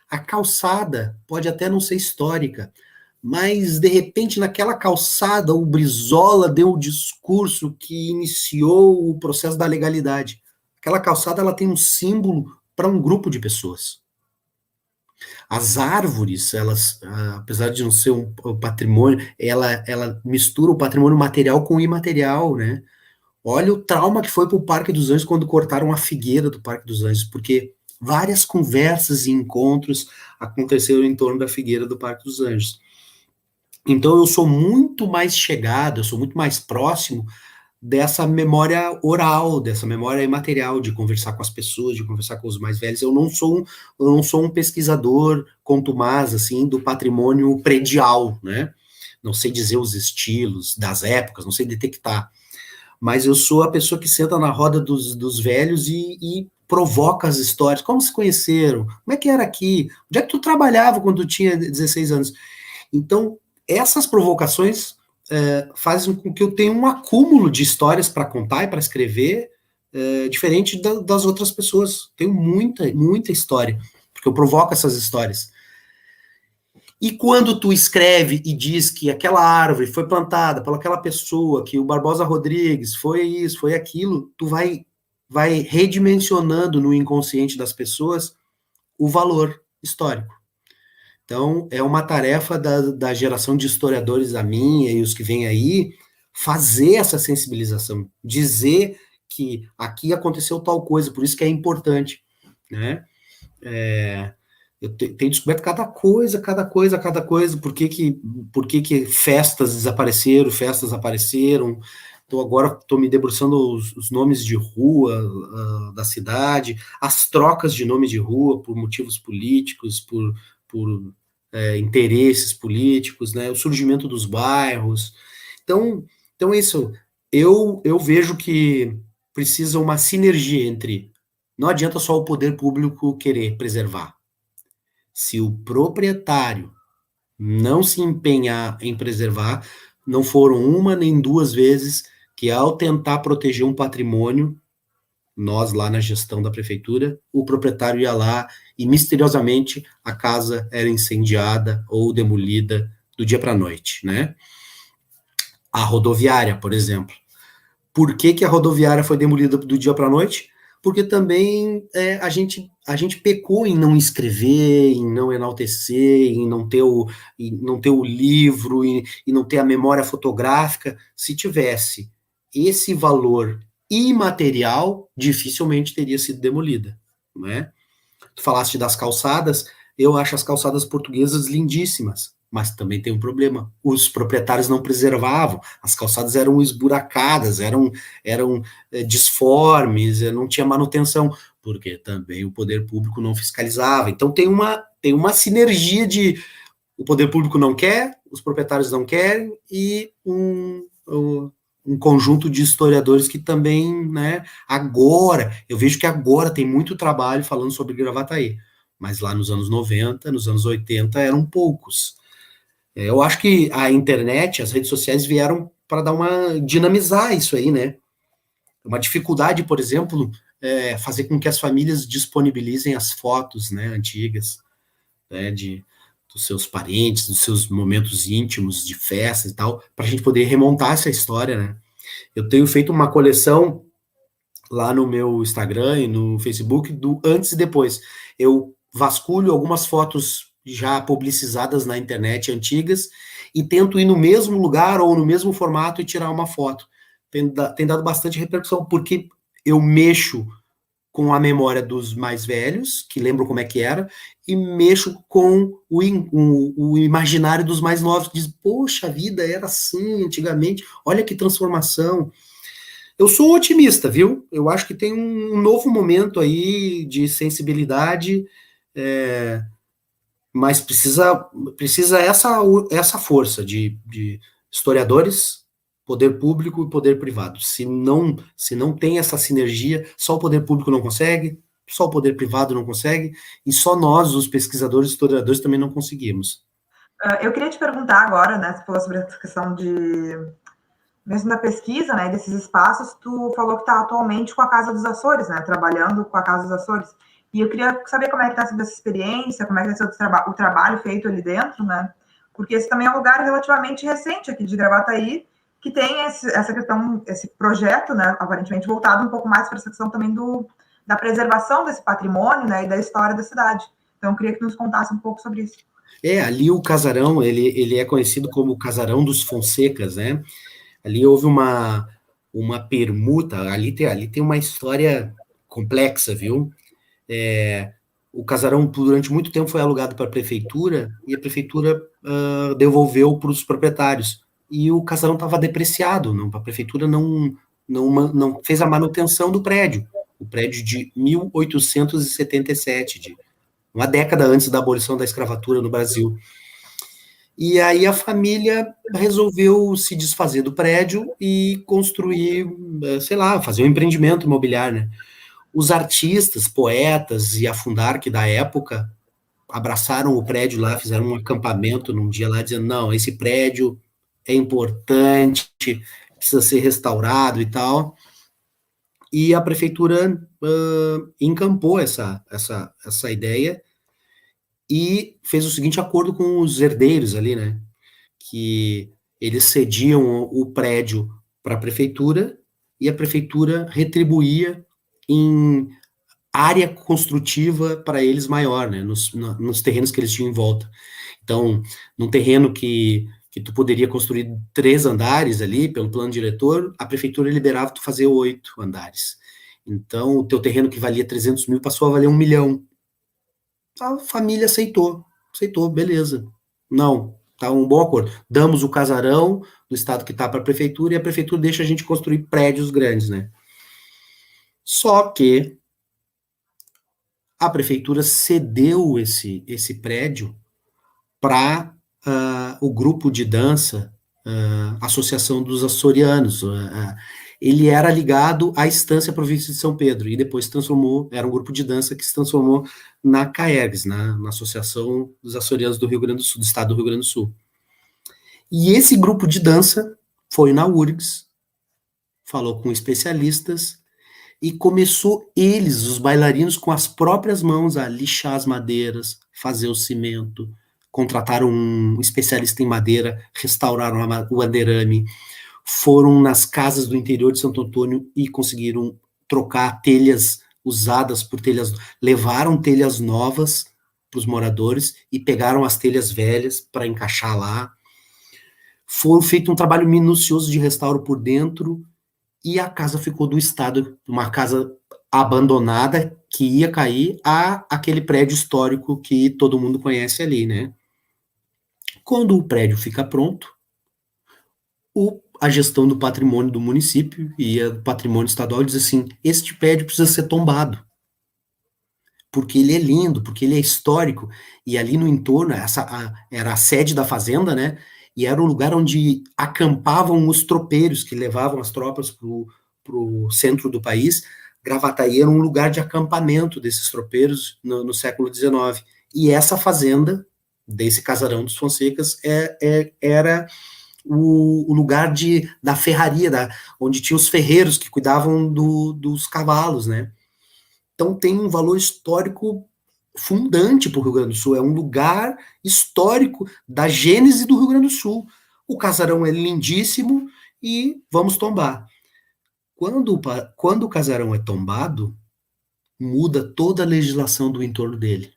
A calçada pode até não ser histórica, mas de repente naquela calçada o Brizola deu o discurso que iniciou o processo da legalidade. Aquela calçada ela tem um símbolo para um grupo de pessoas. As árvores, elas, apesar de não ser um patrimônio, ela mistura o patrimônio material com o imaterial, né? Olha o trauma que foi para o Parque dos Anjos quando cortaram a figueira do Parque dos Anjos, porque várias conversas e encontros aconteceram em torno da figueira do Parque dos Anjos. Então eu sou muito mais chegado, eu sou muito mais próximo dessa memória oral, dessa memória imaterial, de conversar com as pessoas, de conversar com os mais velhos. Eu não sou um pesquisador contumaz, assim, do patrimônio predial, né? Não sei dizer os estilos das épocas, não sei detectar. Mas eu sou a pessoa que senta na roda dos velhos e provoca as histórias. Como se conheceram? Como é que era aqui? Onde é que tu trabalhava quando tu tinha 16 anos? Então, essas provocações fazem com que eu tenha um acúmulo de histórias para contar e para escrever, diferente das outras pessoas. Tenho muita história, porque eu provoco essas histórias. E quando tu escreve e diz que aquela árvore foi plantada por aquela pessoa, que o Barbosa Rodrigues foi isso, foi aquilo, tu vai redimensionando no inconsciente das pessoas o valor histórico. Então, é uma tarefa da geração de historiadores, a minha e os que vêm aí, fazer essa sensibilização, dizer que aqui aconteceu tal coisa, por isso que é importante, né? Eu tenho descoberto cada coisa, por que festas apareceram. Então, agora estou me debruçando os nomes de rua da cidade, as trocas de nome de rua por motivos políticos, por interesses políticos, né? O surgimento dos bairros. Então isso, eu vejo que precisa uma sinergia entre... Não adianta só o poder público querer preservar. Se o proprietário não se empenhar em preservar, não foram uma nem duas vezes que, ao tentar proteger um patrimônio, nós lá na gestão da prefeitura, o proprietário ia lá e misteriosamente a casa era incendiada ou demolida do dia para a noite, né? A rodoviária, por exemplo. Por que a rodoviária foi demolida do dia para a noite? Porque também a gente pecou em não escrever, em não enaltecer, em não ter o livro, e não ter a memória fotográfica. Se tivesse esse valor imaterial, dificilmente teria sido demolida, né? Tu falaste das calçadas, eu acho as calçadas portuguesas lindíssimas, mas também tem um problema, os proprietários não preservavam, as calçadas eram esburacadas, eram disformes, não tinha manutenção, porque também o poder público não fiscalizava. Então tem uma sinergia de o poder público não quer, os proprietários não querem, e um conjunto de historiadores que também, né, agora, eu vejo que agora tem muito trabalho falando sobre Gravataí, mas lá nos anos 90, nos anos 80, eram poucos. Eu acho que a internet, as redes sociais vieram para dinamizar isso aí, né? Uma dificuldade, por exemplo, fazer com que as famílias disponibilizem as fotos, né, antigas, né, dos seus parentes, dos seus momentos íntimos, de festas e tal, para a gente poder remontar essa história, né? Eu tenho feito uma coleção lá no meu Instagram e no Facebook do antes e depois. Eu vasculho algumas fotos já publicizadas na internet antigas e tento ir no mesmo lugar ou no mesmo formato e tirar uma foto. Tem dado bastante repercussão, porque eu mexo com a memória dos mais velhos, que lembram como é que era, e mexo com o imaginário dos mais novos, que diz, poxa, a vida era assim antigamente, olha que transformação. Eu sou otimista, viu? Eu acho que tem um novo momento aí de sensibilidade, mas precisa essa força de historiadores, poder público e poder privado. Se não tem essa sinergia, só o poder público não consegue, só o poder privado não consegue, e só nós, os pesquisadores e historiadores, também não conseguimos. Eu queria te perguntar agora, né, você falou sobre essa questão mesmo da pesquisa, né, desses espaços, tu falou que está atualmente com a Casa dos Açores, né, trabalhando com a Casa dos Açores. E eu queria saber como é que está sendo essa experiência, como é que está sendo o trabalho feito ali dentro, né, porque esse também é um lugar relativamente recente aqui de Gravataí, que tem essa questão, esse projeto, né, aparentemente voltado um pouco mais para essa questão também da preservação desse patrimônio, né, e da história da cidade. Então, eu queria que nos contasse um pouco sobre isso. Ali o casarão, ele é conhecido como o Casarão dos Fonsecas, né? Ali houve uma permuta, ali tem uma história complexa, viu? O casarão, durante muito tempo, foi alugado para a prefeitura, e a prefeitura devolveu para os proprietários. E o casarão estava depreciado, a prefeitura não fez a manutenção do prédio. O prédio de 1877, uma década antes da abolição da escravatura no Brasil. E aí a família resolveu se desfazer do prédio e construir, sei lá, fazer um empreendimento imobiliário, né? Os artistas, poetas e a Fundarc da época abraçaram o prédio lá, fizeram um acampamento num dia lá, dizendo, não, esse prédio é importante, precisa ser restaurado e tal. E a prefeitura encampou essa ideia e fez o seguinte acordo com os herdeiros ali, né? Que eles cediam o prédio para a prefeitura e a prefeitura retribuía em área construtiva para eles maior, né? Nos terrenos que eles tinham em volta. Então, num terreno que tu poderia construir 3 andares ali, pelo plano diretor, a prefeitura liberava tu fazer 8 andares. Então, o teu terreno que valia 300 mil passou a valer 1 milhão. A família aceitou, beleza. Não, tá um bom acordo. Damos o casarão do estado que tá para a prefeitura e a prefeitura deixa a gente construir prédios grandes, né? Só que a prefeitura cedeu esse prédio para o grupo de dança, Associação dos Açorianos. Ele era ligado à Estância Província de São Pedro, e depois se transformou, era um grupo de dança que se transformou na CAERGS, na Associação dos Açorianos do Rio Grande do Sul, do estado do Rio Grande do Sul. E esse grupo de dança foi na URGS, falou com especialistas, e começou eles, os bailarinos, com as próprias mãos a lixar as madeiras, fazer o cimento, contrataram um especialista em madeira, restauraram o aderame, foram nas casas do interior de Santo Antônio e conseguiram trocar telhas usadas por telhas, levaram telhas novas para os moradores e pegaram as telhas velhas para encaixar lá. Foi feito um trabalho minucioso de restauro por dentro e a casa ficou do estado, uma casa abandonada que ia cair a aquele prédio histórico que todo mundo conhece ali, né? Quando o prédio fica pronto, a gestão do patrimônio do município e o patrimônio estadual diz assim, este prédio precisa ser tombado, porque ele é lindo, porque ele é histórico, e ali no entorno, era a sede da fazenda, né, e era o lugar onde acampavam os tropeiros que levavam as tropas para o centro do país. Gravataí era um lugar de acampamento desses tropeiros no século XIX, e essa fazenda desse Casarão dos Fonsecas era o lugar da ferraria, onde tinha os ferreiros que cuidavam dos cavalos, né? Então tem um valor histórico fundante para o Rio Grande do Sul, é um lugar histórico da gênese do Rio Grande do Sul. O casarão é lindíssimo, e vamos tombar. Quando o casarão é tombado, muda toda a legislação do entorno dele.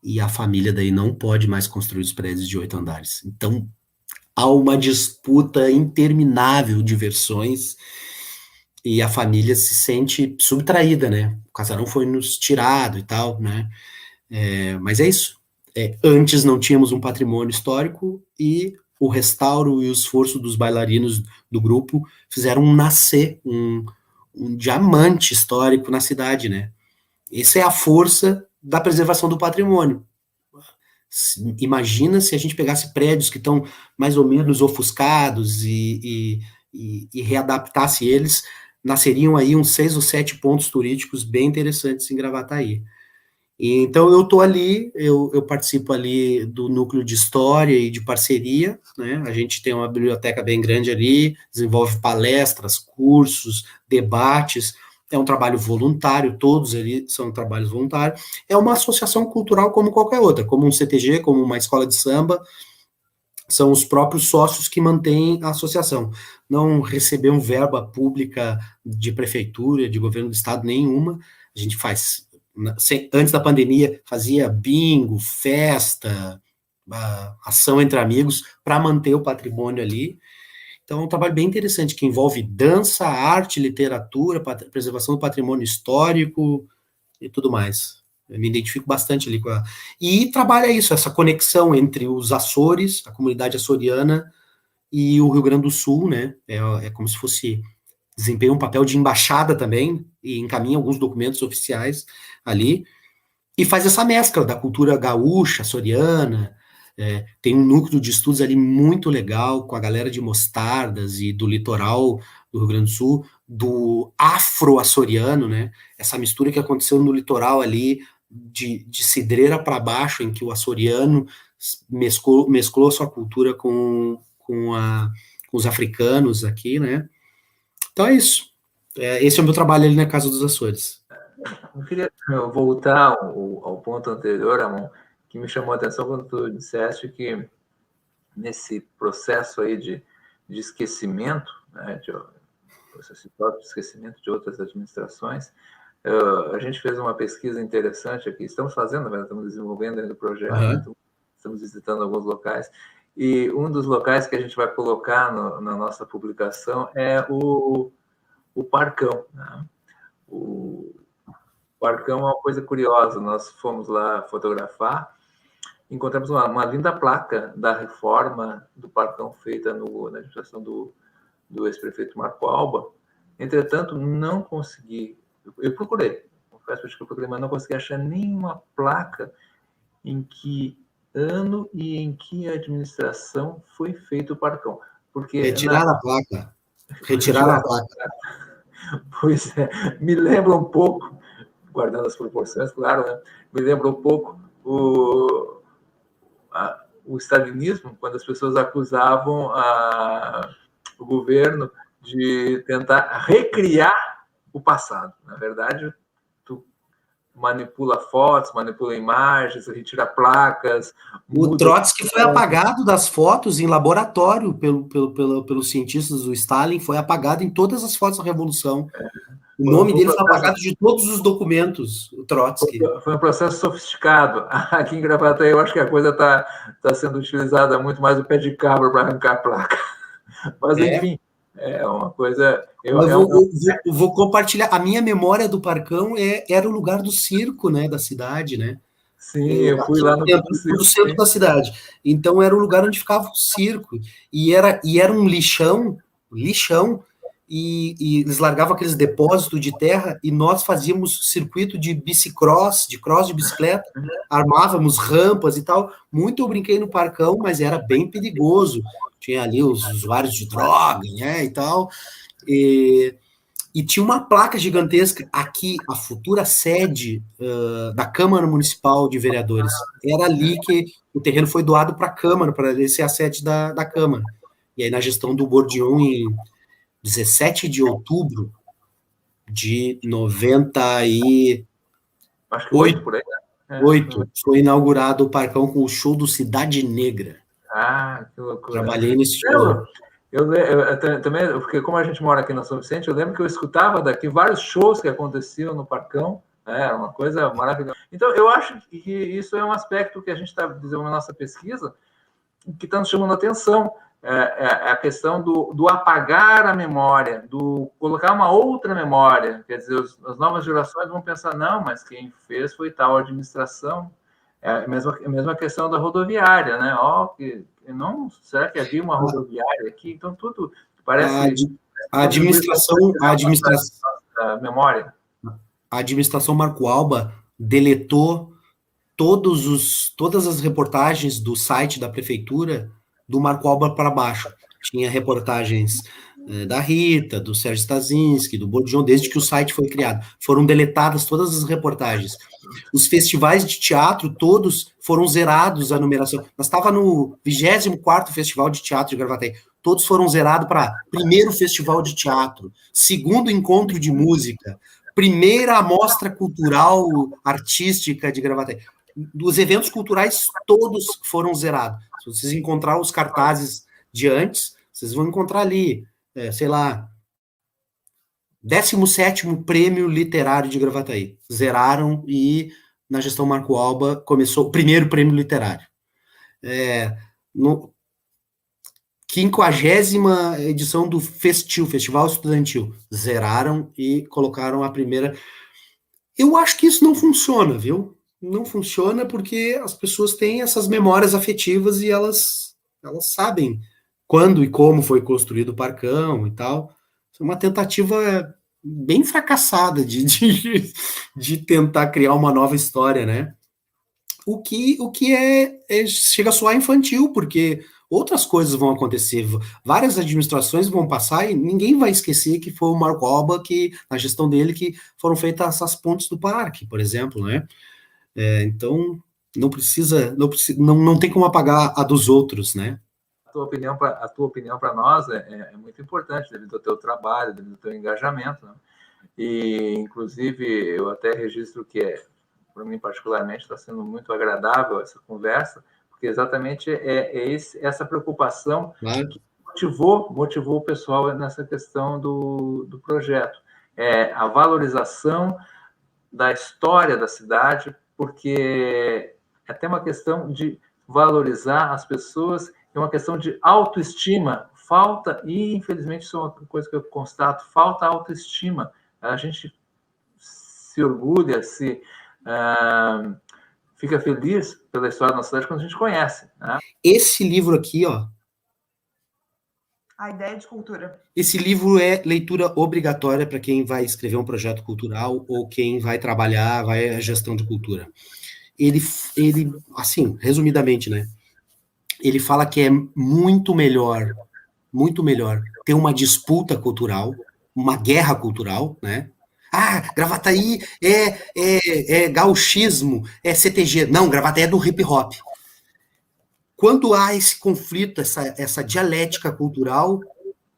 E a família daí não pode mais construir os prédios de 8 andares. Então, há uma disputa interminável de versões e a família se sente subtraída, né? O casarão foi nos tirado e tal, né? Mas é isso. Antes não tínhamos um patrimônio histórico e o restauro e o esforço dos bailarinos do grupo fizeram nascer um diamante histórico na cidade, né? Essa é a força da preservação do patrimônio. Imagina se a gente pegasse prédios que estão mais ou menos ofuscados e readaptasse eles, nasceriam aí uns 6 ou 7 pontos turísticos bem interessantes em Gravataí. E, então eu estou ali, eu participo ali do núcleo de história e de parceria, né? A gente tem uma biblioteca bem grande ali, desenvolve palestras, cursos, debates. É um trabalho voluntário, todos ali são trabalhos voluntários. É uma associação cultural como qualquer outra, como um CTG, como uma escola de samba. São os próprios sócios que mantêm a associação. Não recebemos verba pública de prefeitura, de governo do estado, nenhuma. A gente faz, antes da pandemia, fazia bingo, festa, ação entre amigos, para manter o patrimônio ali. Então, é um trabalho bem interessante, que envolve dança, arte, literatura, preservação do patrimônio histórico e tudo mais. Eu me identifico bastante ali com a... E trabalha isso, essa conexão entre os Açores, a comunidade açoriana, e o Rio Grande do Sul, né? É como se fosse... Desempenha um papel de embaixada também, e encaminha alguns documentos oficiais ali, e faz essa mescla da cultura gaúcha, açoriana. Tem um núcleo de estudos ali muito legal, com a galera de Mostardas e do litoral do Rio Grande do Sul, do afro-açoriano, né? Essa mistura que aconteceu no litoral ali, de cidreira para baixo, em que o açoriano mesclou sua cultura com os africanos aqui, né? Então é isso. Esse é o meu trabalho ali na Casa dos Açores. Eu queria voltar ao ponto anterior, Ramon, que me chamou a atenção quando tu disseste que nesse processo aí de esquecimento, né, esse próprio esquecimento de outras administrações, a gente fez uma pesquisa interessante aqui, estamos fazendo, na verdade, estamos desenvolvendo ainda o projeto, então, estamos visitando alguns locais, e um dos locais que a gente vai colocar na nossa publicação é o Parcão, né? O Parcão é uma coisa curiosa, nós fomos lá fotografar, encontramos uma linda placa da reforma do Parcão feita na administração do ex-prefeito Marco Alba. Entretanto, não consegui, eu procurei, confesso que eu procurei, mas não consegui achar nenhuma placa em que ano e em que administração foi feito o Parcão. Porque Retirar a placa. Retirar a placa. Pois é, me lembra um pouco, guardando as proporções, claro, né? Me lembra um pouco o stalinismo, quando as pessoas acusavam o governo de tentar recriar o passado. Na verdade, tu manipula fotos, manipula imagens, retira placas. O Trotsky foi apagado das fotos em laboratório pelos cientistas do Stalin, foi apagado em todas as fotos da Revolução. O nome dele foi apagado de todos os documentos, o Trotsky. Foi um processo sofisticado. Aqui em Gravataí, eu acho que a coisa está sendo utilizada muito mais o pé de cabra para arrancar a placa. Mas, enfim, é uma coisa... Eu vou compartilhar. A minha memória do Parcão era o lugar do circo, né, da cidade, né? Sim, eu fui lá no centro da cidade. Então, era o lugar onde ficava o circo. E era um lixão, e eles largavam aqueles depósitos de terra e nós fazíamos circuito de bicicross, de cross de bicicleta, armávamos rampas e tal. Muito eu brinquei no Parcão, mas era bem perigoso. Tinha ali os usuários de droga, né, e tal. E tinha uma placa gigantesca aqui, a futura sede da Câmara Municipal de Vereadores. Era ali que o terreno foi doado para a Câmara, para ser a sede da Câmara. E aí, na gestão do Bordion, em 17 de outubro de 98, acho que 8 por aí, né? 8, foi inaugurado o Parcão com o show do Cidade Negra. Ah, que loucura. Trabalhei nesse show. Também, porque como a gente mora aqui na São Vicente, eu lembro que eu escutava daqui vários shows que aconteciam no Parcão, né? Uma coisa maravilhosa. Então, eu acho que isso é um aspecto que a gente está desenvolvendo na nossa pesquisa, que está nos chamando a atenção, a questão do apagar a memória, do colocar uma outra memória. Quer dizer, as novas gerações vão pensar, não, mas quem fez foi tal administração. É a mesma questão da rodoviária, né? Será que havia uma rodoviária aqui? Então, tudo parece... A administração memória. A administração Marco Alba deletou todas as reportagens do site da prefeitura do Marco Alba para baixo. Tinha reportagens da Rita, do Sérgio Stasinski, do Bourdieu, desde que o site foi criado. Foram deletadas todas as reportagens. Os festivais de teatro, todos foram zerados a numeração. Nós estávamos no 24º Festival de Teatro de Gravataí. Todos foram zerados para primeiro Festival de Teatro, segundo Encontro de Música, primeira Amostra Cultural Artística de Gravataí. Dos eventos culturais, todos foram zerados. Se vocês encontrar os cartazes de antes, vocês vão encontrar ali, sei lá, 17º Prêmio Literário de Gravataí. Zeraram e, na gestão Marco Alba, começou o primeiro Prêmio Literário. No 50ª edição do Festival Estudantil. Zeraram e colocaram a primeira. Eu acho que isso não funciona, viu? Não funciona porque as pessoas têm essas memórias afetivas e elas sabem quando e como foi construído o Parcão e tal. É uma tentativa bem fracassada de tentar criar uma nova história, né? O que chega a soar infantil, porque outras coisas vão acontecer, várias administrações vão passar e ninguém vai esquecer que foi o Marco Alba, que, na gestão dele, que foram feitas essas pontes do parque, por exemplo, né? Então, não tem como apagar a dos outros, né? A tua opinião para nós é muito importante, devido ao teu trabalho, devido ao teu engajamento, né? E, inclusive, eu até registro que, para mim particularmente, está sendo muito agradável essa conversa, porque exatamente essa preocupação, claro, que motivou o pessoal nessa questão do projeto. A valorização da história da cidade, porque é até uma questão de valorizar as pessoas, é uma questão de autoestima. Falta, e infelizmente isso é uma coisa que eu constato, falta autoestima. A gente se orgulha, fica feliz pela história da nossa cidade quando a gente conhece, né? Esse livro aqui, ó. A Ideia de Cultura. Esse livro é leitura obrigatória para quem vai escrever um projeto cultural ou quem vai trabalhar, a gestão de cultura. Ele, assim, resumidamente, né? Ele fala que é muito melhor ter uma disputa cultural, uma guerra cultural, né? Gravataí é gauchismo, é CTG. Não, Gravataí é do hip hop. Quando há esse conflito, essa dialética cultural,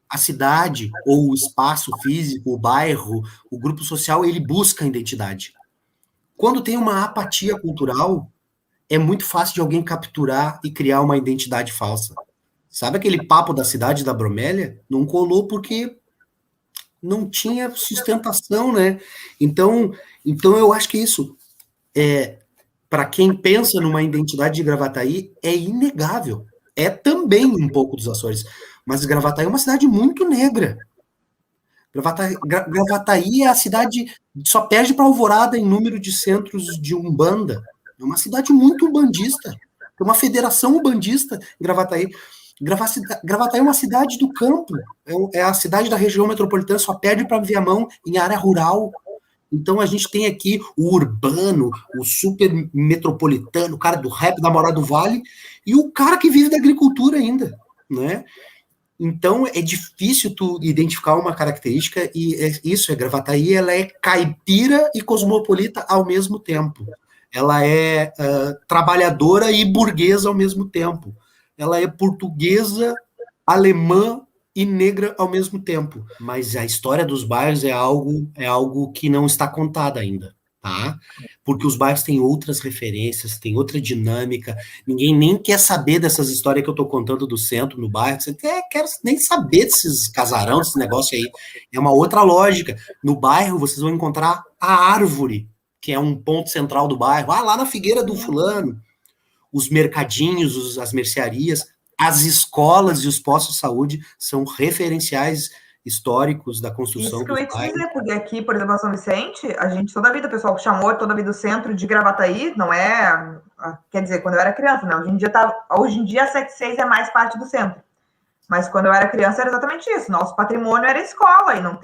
a cidade, ou o espaço físico, o bairro, o grupo social, ele busca a identidade. Quando tem uma apatia cultural, é muito fácil de alguém capturar e criar uma identidade falsa. Sabe aquele papo da cidade da bromélia? Não colou porque não tinha sustentação, né? Então eu acho que isso para quem pensa numa identidade de Gravataí, é inegável. É também um pouco dos Açores. Mas Gravataí é uma cidade muito negra. Gravataí é a cidade, só perde para Alvorada em número de centros de umbanda. É uma cidade muito umbandista. Tem uma federação umbandista em Gravataí. Gravataí é uma cidade do campo. É a cidade da região metropolitana, só perde para Viamão em área rural. Então a gente tem aqui o urbano, o super metropolitano, o cara do rap da Morada do Vale, e o cara que vive da agricultura ainda, né? Então é difícil tu identificar uma característica, e Gravataí, ela é caipira e cosmopolita ao mesmo tempo. Ela é trabalhadora e burguesa ao mesmo tempo. Ela é portuguesa, alemã e negra ao mesmo tempo. Mas a história dos bairros é algo que não está contada ainda. tá? Porque os bairros têm outras referências, têm outra dinâmica, ninguém nem quer saber dessas histórias que eu tô contando do centro, no bairro, você quer nem saber desses casarão, desse negócio aí, é uma outra lógica. No bairro, vocês vão encontrar a árvore, que é um ponto central do bairro, lá na Figueira do fulano, os mercadinhos, as mercearias, as escolas e os postos de saúde são referenciais históricos da construção Isso que eu dos ia te bairros. dizer, porque aqui, por exemplo, na São Vicente, a gente, toda a vida, o pessoal chamou toda a vida o centro de Gravataí, não é, quer dizer, quando eu era criança, né, hoje em dia a 76 é mais parte do centro, mas quando eu era criança era exatamente isso, nosso patrimônio era a escola, e não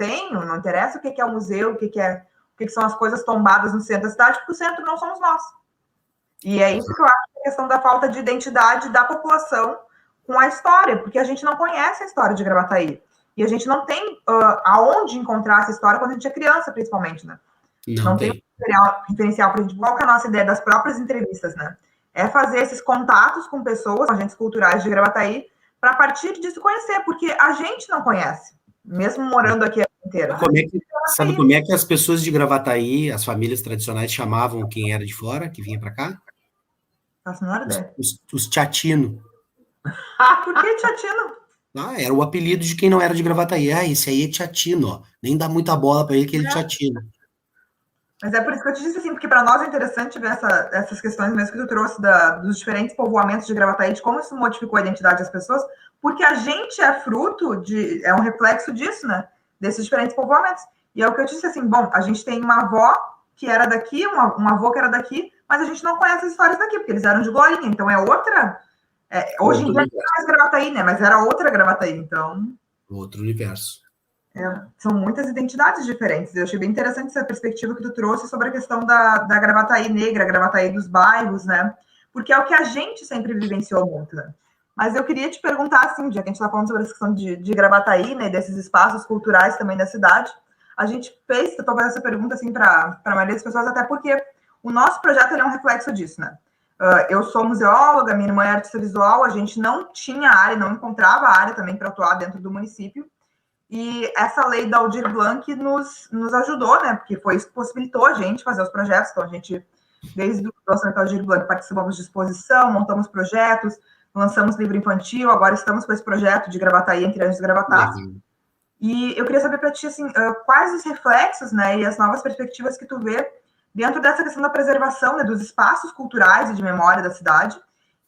interessa o que é o museu, o que são as coisas tombadas no centro da cidade, porque o centro não somos nós. E é isso que eu acho, a questão da falta de identidade da população com a história, porque a gente não conhece a história de Gravataí. E a gente não tem aonde encontrar essa história quando a gente é criança, principalmente, né? Não tem um referencial para a gente. Qual que é a nossa ideia das próprias entrevistas, né? É fazer esses contatos com pessoas, agentes culturais de Gravataí, para a partir disso conhecer, porque a gente não conhece, mesmo morando aqui a vida inteira. Sabe como é que as pessoas de Gravataí, as famílias tradicionais, chamavam quem era de fora, que vinha para cá? Faço a menor ideia. Os Tchatino. Por que Tchatino? Era o apelido de quem não era de Gravataí. Esse aí é Tchatino, ó. Nem dá muita bola para ele que ele é Tchatino. Mas é por isso que eu te disse assim, porque para nós é interessante ver essas questões mesmo que tu trouxe dos diferentes povoamentos de Gravataí, de como isso modificou a identidade das pessoas, porque a gente é fruto é um reflexo disso, né? Desses diferentes povoamentos. E é o que eu te disse assim, bom, a gente tem uma avó que era daqui, um avô que era daqui, mas a gente não conhece as histórias daqui, porque eles eram de Glorinha, então é outra... hoje em dia não é mais Gravataí, né? Mas era outra Gravataí, então... Outro universo. São muitas identidades diferentes. Eu achei bem interessante essa perspectiva que tu trouxe sobre a questão da Gravataí negra, a Gravataí dos bairros, né? Porque é o que a gente sempre vivenciou muito, né? Mas eu queria te perguntar, assim, já que a gente está falando sobre essa questão de Gravataí, né, desses espaços culturais também da cidade, a gente estou fazendo essa pergunta, assim, para a maioria das pessoas, até porque o nosso projeto é um reflexo disso, né? Eu sou museóloga, minha irmã é artista visual, a gente não tinha área, não encontrava área também para atuar dentro do município, e essa lei da Aldir Blanc nos ajudou, né? Porque foi isso que possibilitou a gente fazer os projetos. Então, a gente, desde o lançamento da Aldir Blanc, participamos de exposição, montamos projetos, lançamos livro infantil, agora estamos com esse projeto de Gravataí entre Anjos e Gravatás. E eu queria saber para ti, assim, quais os reflexos, né, e as novas perspectivas que tu vê dentro dessa questão da preservação, né, dos espaços culturais e de memória da cidade.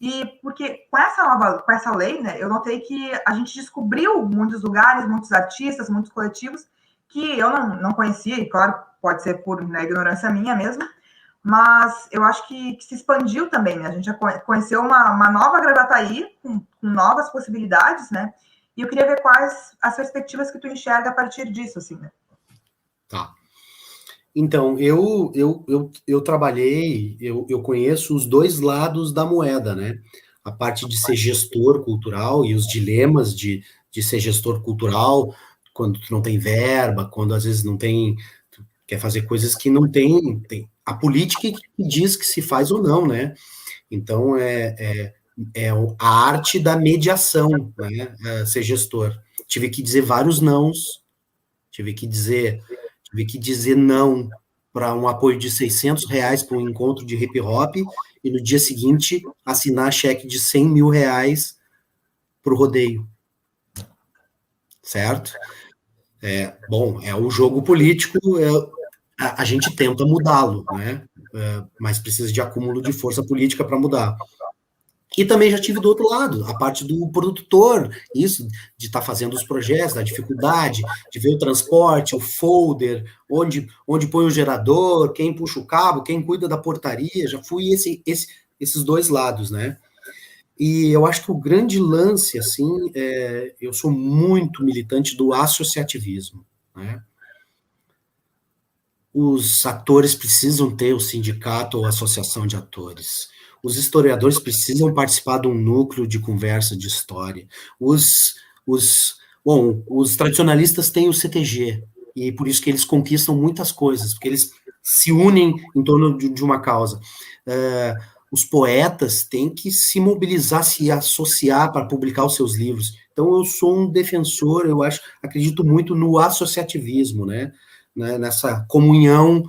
E porque com essa lei, né, eu notei que a gente descobriu muitos lugares, muitos artistas, muitos coletivos que eu não conhecia, e claro, pode ser por ignorância minha mesmo, mas eu acho que se expandiu também, né? A gente já conheceu uma nova Gravataí com novas possibilidades, né? E eu queria ver quais as perspectivas que tu enxerga a partir disso, assim, né? Tá. Então, eu trabalhei, eu conheço os dois lados da moeda, né? A parte de ser gestor cultural e os dilemas de ser gestor cultural, quando tu não tem verba, quando às vezes não tem, tu quer fazer coisas que não tem a política que diz que se faz ou não, né? Então, é a arte da mediação, né? Ser gestor. Tive que dizer vários nãos, tive que dizer não para um apoio de R$600 para um encontro de hip hop e no dia seguinte assinar cheque de R$100 mil para o rodeio. Certo? Bom, é o jogo político, a gente tenta mudá-lo, né? Mas precisa de acúmulo de força política para mudar. E também já tive do outro lado, a parte do produtor, isso, de estar fazendo os projetos, da dificuldade, de ver o transporte, o folder, onde põe o gerador, quem puxa o cabo, quem cuida da portaria, já fui esses dois lados, né? E eu acho que o grande lance, assim, eu sou muito militante do associativismo, né? Os atores precisam ter o sindicato ou associação de atores. Os historiadores precisam participar de um núcleo de conversa de história. Os tradicionalistas têm o CTG, e por isso que eles conquistam muitas coisas, porque eles se unem em torno de uma causa. Os poetas têm que se mobilizar, se associar para publicar os seus livros. Então, eu sou um defensor, acredito muito no associativismo, né? Nessa comunhão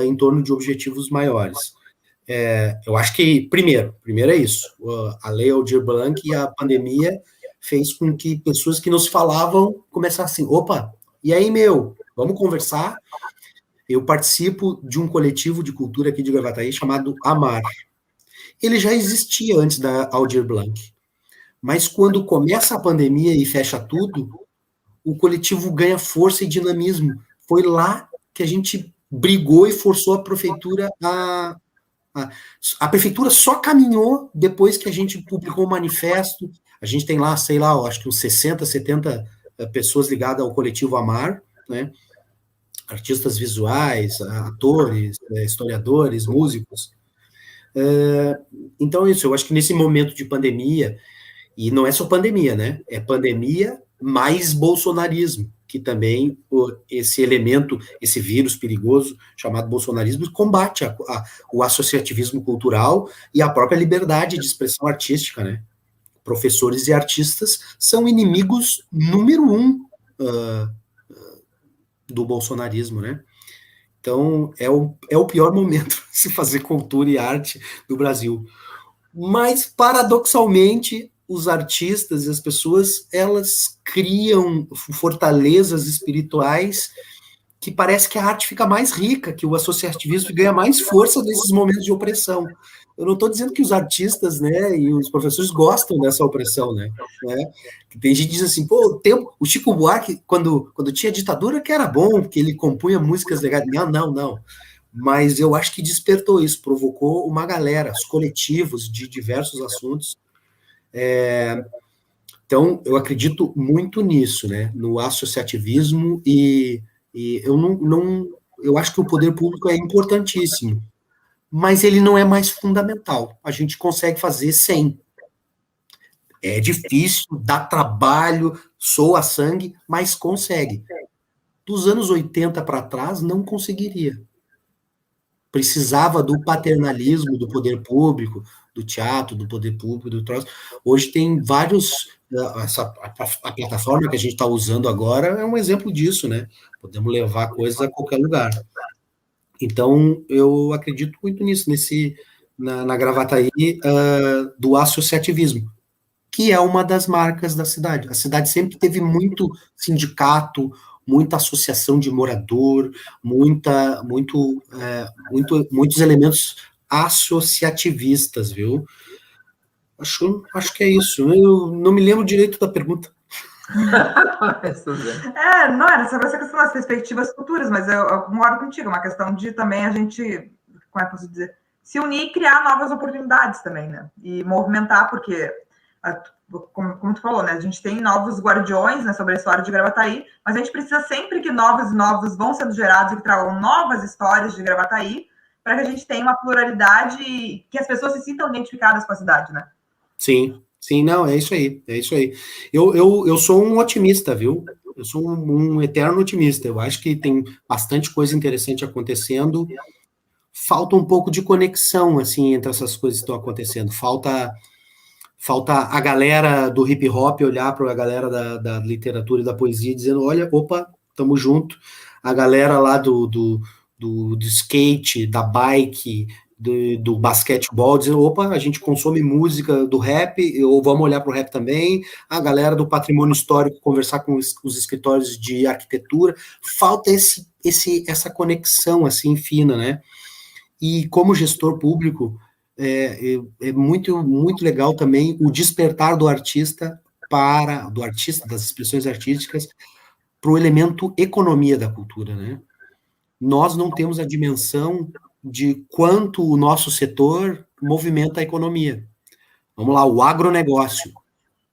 em torno de objetivos maiores. Eu acho que, primeiro é isso, a Lei Aldir Blanc e a pandemia fez com que pessoas que nos falavam começassem, opa, e aí, vamos conversar? Eu participo de um coletivo de cultura aqui de Gravataí chamado AMAR. Ele já existia antes da Aldir Blanc, mas quando começa a pandemia e fecha tudo, o coletivo ganha força e dinamismo. Foi lá que a gente brigou e forçou a prefeitura a prefeitura só caminhou depois que a gente publicou o manifesto. A gente tem lá, sei lá, acho que uns 60, 70 pessoas ligadas ao coletivo AMAR, né? Artistas visuais, atores, historiadores, músicos. Então, isso, eu acho que nesse momento de pandemia, e não é só pandemia, né? É pandemia mais bolsonarismo, que também esse elemento, esse vírus perigoso chamado bolsonarismo, combate o associativismo cultural e a própria liberdade de expressão artística, né? Professores e artistas são inimigos número 1 do bolsonarismo, né? Então, é o pior momento de se fazer cultura e arte no Brasil. Mas, paradoxalmente, os artistas e as pessoas, elas criam fortalezas espirituais que parece que a arte fica mais rica, que o associativismo ganha mais força nesses momentos de opressão. Eu não estou dizendo que os artistas, né, e os professores gostam dessa opressão, né? Tem gente que diz assim, pô, o Chico Buarque, quando tinha ditadura, que era bom, porque ele compunha músicas legais. Não. Mas eu acho que despertou isso, provocou uma galera, os coletivos de diversos assuntos. Então, eu acredito muito nisso, né, no associativismo, e eu acho que o poder público é importantíssimo, mas ele não é mais fundamental. A gente consegue fazer sem. É difícil, dá trabalho, soa sangue, mas consegue. Dos anos 80 para trás, não conseguiria. Precisava do paternalismo do poder público, do teatro, do poder público, do troço. Hoje tem vários... A plataforma que a gente está usando agora é um exemplo disso, né? Podemos levar coisas a qualquer lugar. Então, eu acredito muito nisso, na Gravataí, do associativismo, que é uma das marcas da cidade. A cidade sempre teve muito sindicato, muita associação de morador, muitos elementos associativistas, viu? Acho que é isso. Eu não me lembro direito da pergunta. Não era sobre essa questão das perspectivas futuras, mas eu concordo contigo, é uma questão de também a gente, como é que eu posso dizer, se unir e criar novas oportunidades também, né? E movimentar, porque, como tu falou, né? A gente tem novos guardiões, né, sobre a história de Gravataí, mas a gente precisa sempre que novos vão sendo gerados e que tragam novas histórias de Gravataí, para que a gente tenha uma pluralidade e que as pessoas se sintam identificadas com a cidade, né? Sim, não, é isso aí. Eu sou um otimista, viu? Eu sou um eterno otimista. Eu acho que tem bastante coisa interessante acontecendo. Falta um pouco de conexão, assim, entre essas coisas que estão acontecendo. Falta a galera do hip hop olhar para a galera da literatura e da poesia dizendo, olha, opa, tamo junto. A galera lá do skate, da bike, do basquetebol, dizendo, opa, a gente consome música do rap, ou vamos olhar para o rap também. A galera do patrimônio histórico conversar com os escritórios de arquitetura. Falta essa conexão, assim, fina, né? E como gestor público, é muito, muito legal também o despertar do artista, das expressões artísticas, para o elemento economia da cultura, né? Nós não temos a dimensão de quanto o nosso setor movimenta a economia. Vamos lá, o agronegócio.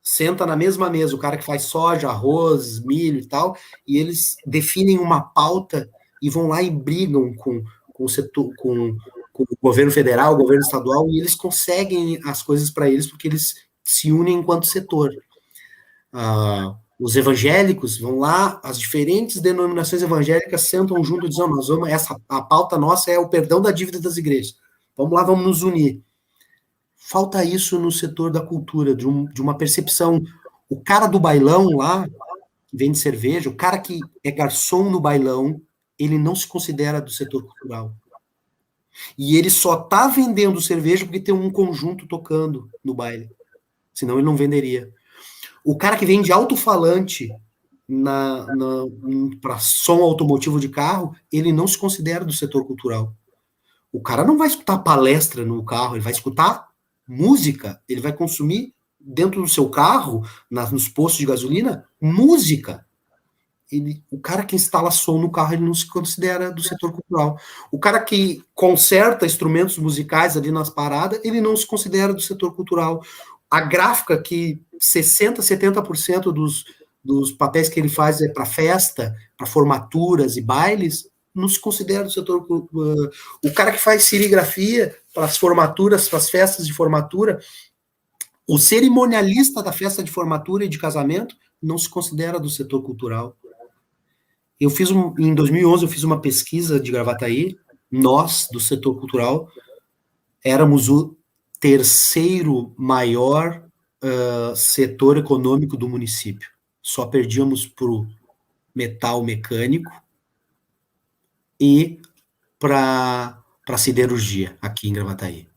Senta na mesma mesa o cara que faz soja, arroz, milho e tal, e eles definem uma pauta e vão lá e brigam com o setor, com o governo federal, o governo estadual, e eles conseguem as coisas para eles porque eles se unem enquanto setor. Os evangélicos vão lá, as diferentes denominações evangélicas sentam junto e dizem, a pauta nossa é o perdão da dívida das igrejas. Vamos lá, vamos nos unir. Falta isso no setor da cultura, de uma percepção. O cara do bailão lá, que vende cerveja, o cara que é garçom no bailão, ele não se considera do setor cultural. E ele só tá vendendo cerveja porque tem um conjunto tocando no baile. Senão ele não venderia. O cara que vende alto-falante para som automotivo de carro, ele não se considera do setor cultural. O cara não vai escutar palestra no carro, ele vai escutar música, ele vai consumir dentro do seu carro, nos postos de gasolina, música. O cara que instala som no carro, ele não se considera do setor cultural. O cara que conserta instrumentos musicais ali nas paradas, ele não se considera do setor cultural. A gráfica que 60%, 70% dos papéis que ele faz é para festa, para formaturas e bailes, não se considera do setor cultural. O cara que faz serigrafia para as formaturas, para as festas de formatura, o cerimonialista da festa de formatura e de casamento não se considera do setor cultural. Em 2011, eu fiz uma pesquisa de Gravataí. Nós, do setor cultural, éramos o terceiro maior setor econômico do município. Só perdíamos para o metal mecânico e para a siderurgia, aqui em Gravataí,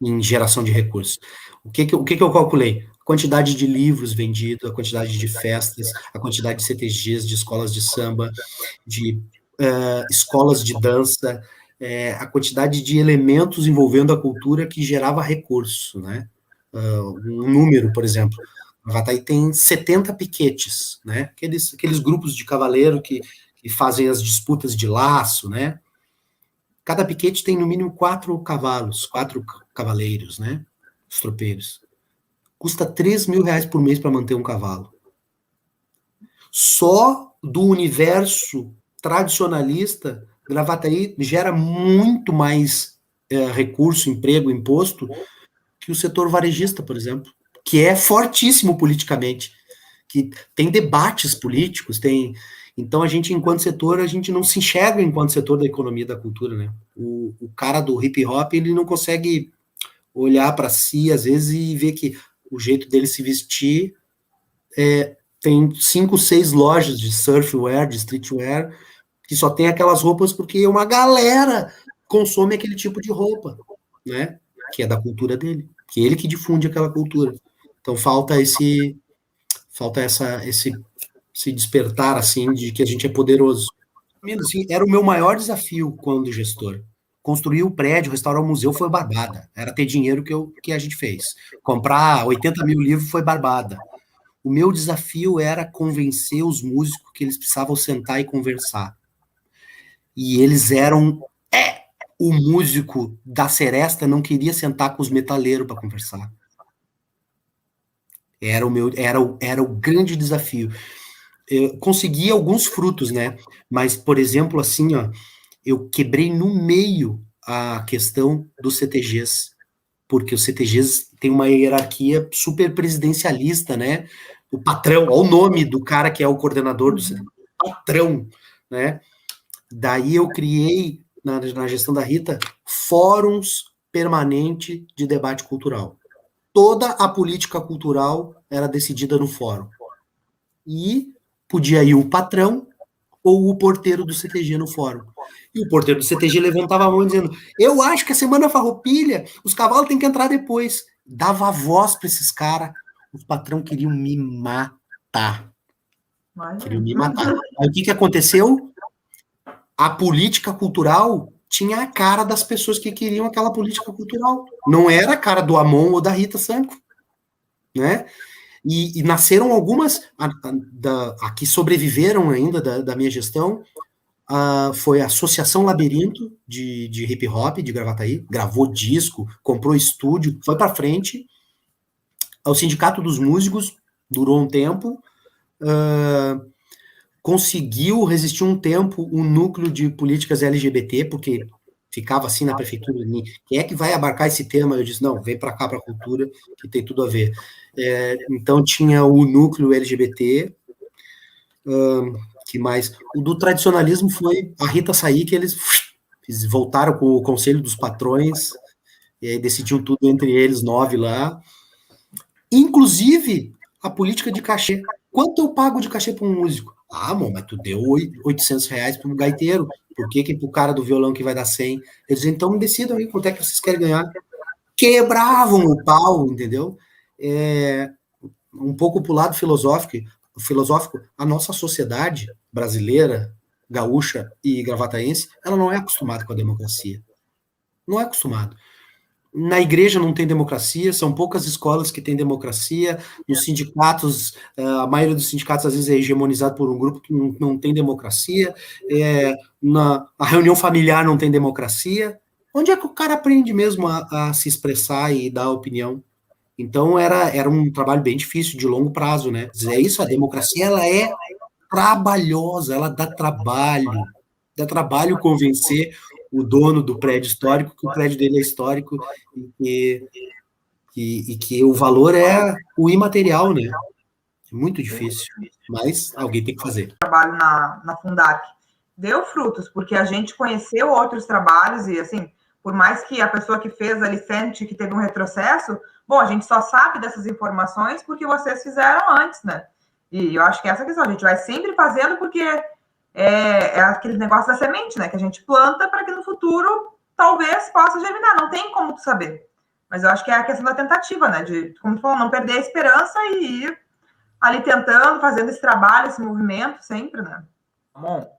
em geração de recursos. O que eu calculei? A quantidade de livros vendidos, a quantidade de festas, a quantidade de CTGs, de escolas de samba, de escolas de dança, a quantidade de elementos envolvendo a cultura que gerava recurso, né? Um número, por exemplo, Gravataí tem 70 piquetes, né? Aqueles grupos de cavaleiro que fazem as disputas de laço, né? Cada piquete tem no mínimo 4 cavalos, 4 cavaleiros, né? Os tropeiros. Custa R$3.000 por mês para manter um cavalo. Só do universo tradicionalista, Gravataí gera muito mais recurso, emprego, imposto que o setor varejista, por exemplo, que é fortíssimo politicamente, que tem debates políticos, Então, a gente, enquanto setor, a gente não se enxerga enquanto setor da economia da cultura, né? O cara do hip hop, ele não consegue olhar para si, às vezes, e ver que o jeito dele se vestir tem 5, 6 lojas de surfwear, de streetwear, que só tem aquelas roupas porque uma galera consome aquele tipo de roupa, né? Que é da cultura dele, que é ele que difunde aquela cultura. Então, falta esse despertar, assim, de que a gente é poderoso. Assim, era o meu maior desafio quando gestor. Construir o prédio, restaurar o museu foi barbada. Era ter dinheiro que a gente fez. Comprar 80 mil livros foi barbada. O meu desafio era convencer os músicos que eles precisavam sentar e conversar. E eles eram... O músico da Seresta não queria sentar com os metaleiros para conversar. Era o grande desafio. Eu consegui alguns frutos, né? Mas, por exemplo, assim, ó, eu quebrei no meio a questão dos CTGs, porque os CTGs têm uma hierarquia super presidencialista, né? O patrão, olha o nome do cara que é o coordenador do CTG, patrão, né? Daí eu criei, na gestão da Rita, fóruns permanentes de debate cultural. Toda a política cultural era decidida no fórum. E podia ir o patrão ou o porteiro do CTG no fórum. E o porteiro do CTG levantava a mão dizendo: eu acho que a Semana Farroupilha, os cavalos têm que entrar depois. Dava voz para esses caras. Os patrão queriam me matar. Queriam me matar. Aí o que aconteceu? A política cultural tinha a cara das pessoas que queriam aquela política cultural. Não era a cara do Amon ou da Rita Sanco, né? E nasceram algumas que sobreviveram ainda da minha gestão. Foi a Associação Labirinto de Hip Hop de Gravataí, gravou disco, comprou estúdio, foi para frente. O Sindicato dos Músicos durou um tempo, conseguiu resistir um tempo o núcleo de políticas LGBT, porque ficava assim na prefeitura, quem é que vai abarcar esse tema? Eu disse, não, vem para cá, para a cultura, que tem tudo a ver. Então, tinha o núcleo LGBT, que mais? O do tradicionalismo foi a Rita sair, que eles voltaram com o Conselho dos Patrões, e aí decidiam tudo entre eles, 9 lá. Inclusive, a política de cachê. Quanto eu pago de cachê para um músico? Ah, amor, mas tu deu R$800 para um gaiteiro. Por que que pro cara do violão que vai dar 100? Eles diziam, então decidam aí quanto é que vocês querem ganhar. Quebravam o pau, entendeu? Um pouco pro lado filosófico, a nossa sociedade brasileira, gaúcha e gravataense, ela não é acostumada com a democracia. Não é acostumado. Na igreja não tem democracia, são poucas escolas que têm democracia, nos sindicatos, a maioria dos sindicatos às vezes é hegemonizado por um grupo que não tem democracia, a reunião familiar não tem democracia. Onde é que o cara aprende mesmo a se expressar e dar opinião? Então era um trabalho bem difícil, de longo prazo, né? É isso, a democracia ela é trabalhosa, ela dá trabalho convencer o dono do prédio histórico que o prédio dele é histórico e que o valor é o imaterial, né? É muito difícil, mas alguém tem que fazer. Trabalho na Fundarc deu frutos, porque a gente conheceu outros trabalhos e, assim, por mais que a pessoa que fez ali sente que teve um retrocesso, bom, a gente só sabe dessas informações porque vocês fizeram antes, né? E eu acho que essa questão, a gente vai sempre fazendo porque é aquele negócio da semente, né? Que a gente planta para que no futuro talvez possa germinar. Não tem como tu saber. Mas eu acho que é a questão da tentativa, né? De, como tu falou, não perder a esperança e ir ali tentando, fazendo esse trabalho, esse movimento sempre, né? Bom,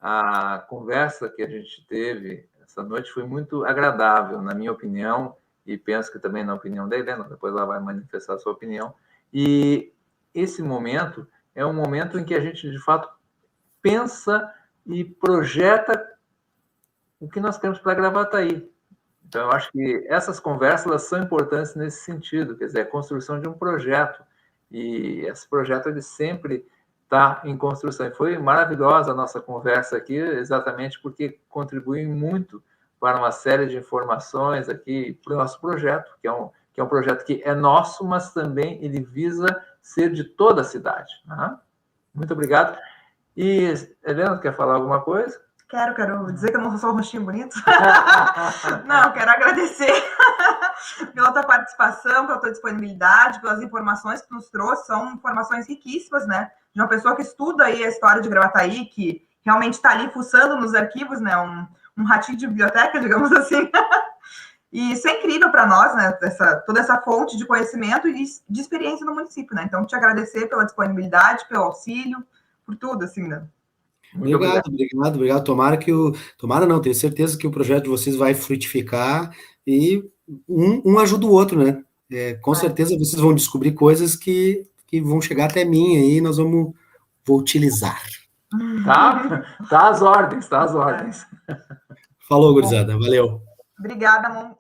a conversa que a gente teve essa noite foi muito agradável, na minha opinião, e penso que também na opinião da Helena, depois ela vai manifestar a sua opinião. E esse momento é um momento em que a gente, de fato, pensa e projeta o que nós queremos para Gravataí. Então, eu acho que essas conversas elas são importantes nesse sentido, quer dizer, a construção de um projeto. E esse projeto ele sempre está em construção. E foi maravilhosa a nossa conversa aqui, exatamente porque contribui muito para uma série de informações aqui para o nosso projeto, que é um projeto que é nosso, mas também ele visa ser de toda a cidade. Né? Muito obrigado. E, Helena, quer falar alguma coisa? Quero dizer que eu não sou só um rostinho bonito. Não, quero agradecer pela tua participação, pela tua disponibilidade, pelas informações que nos trouxe. São informações riquíssimas, né? De uma pessoa que estuda aí a história de Gravataí, que realmente está ali fuçando nos arquivos, né? Um ratinho de biblioteca, digamos assim. E isso é incrível para nós, né? Toda essa fonte de conhecimento e de experiência no município, né? Então, te agradecer pela disponibilidade, pelo auxílio, por tudo, assim, né? Obrigado. Tomara não, tenho certeza que o projeto de vocês vai frutificar e um ajuda o outro, né? Com certeza vocês vão descobrir coisas que vão chegar até mim aí, vou utilizar. Tá às ordens. Falou, gurizada, valeu. Obrigada, Mon.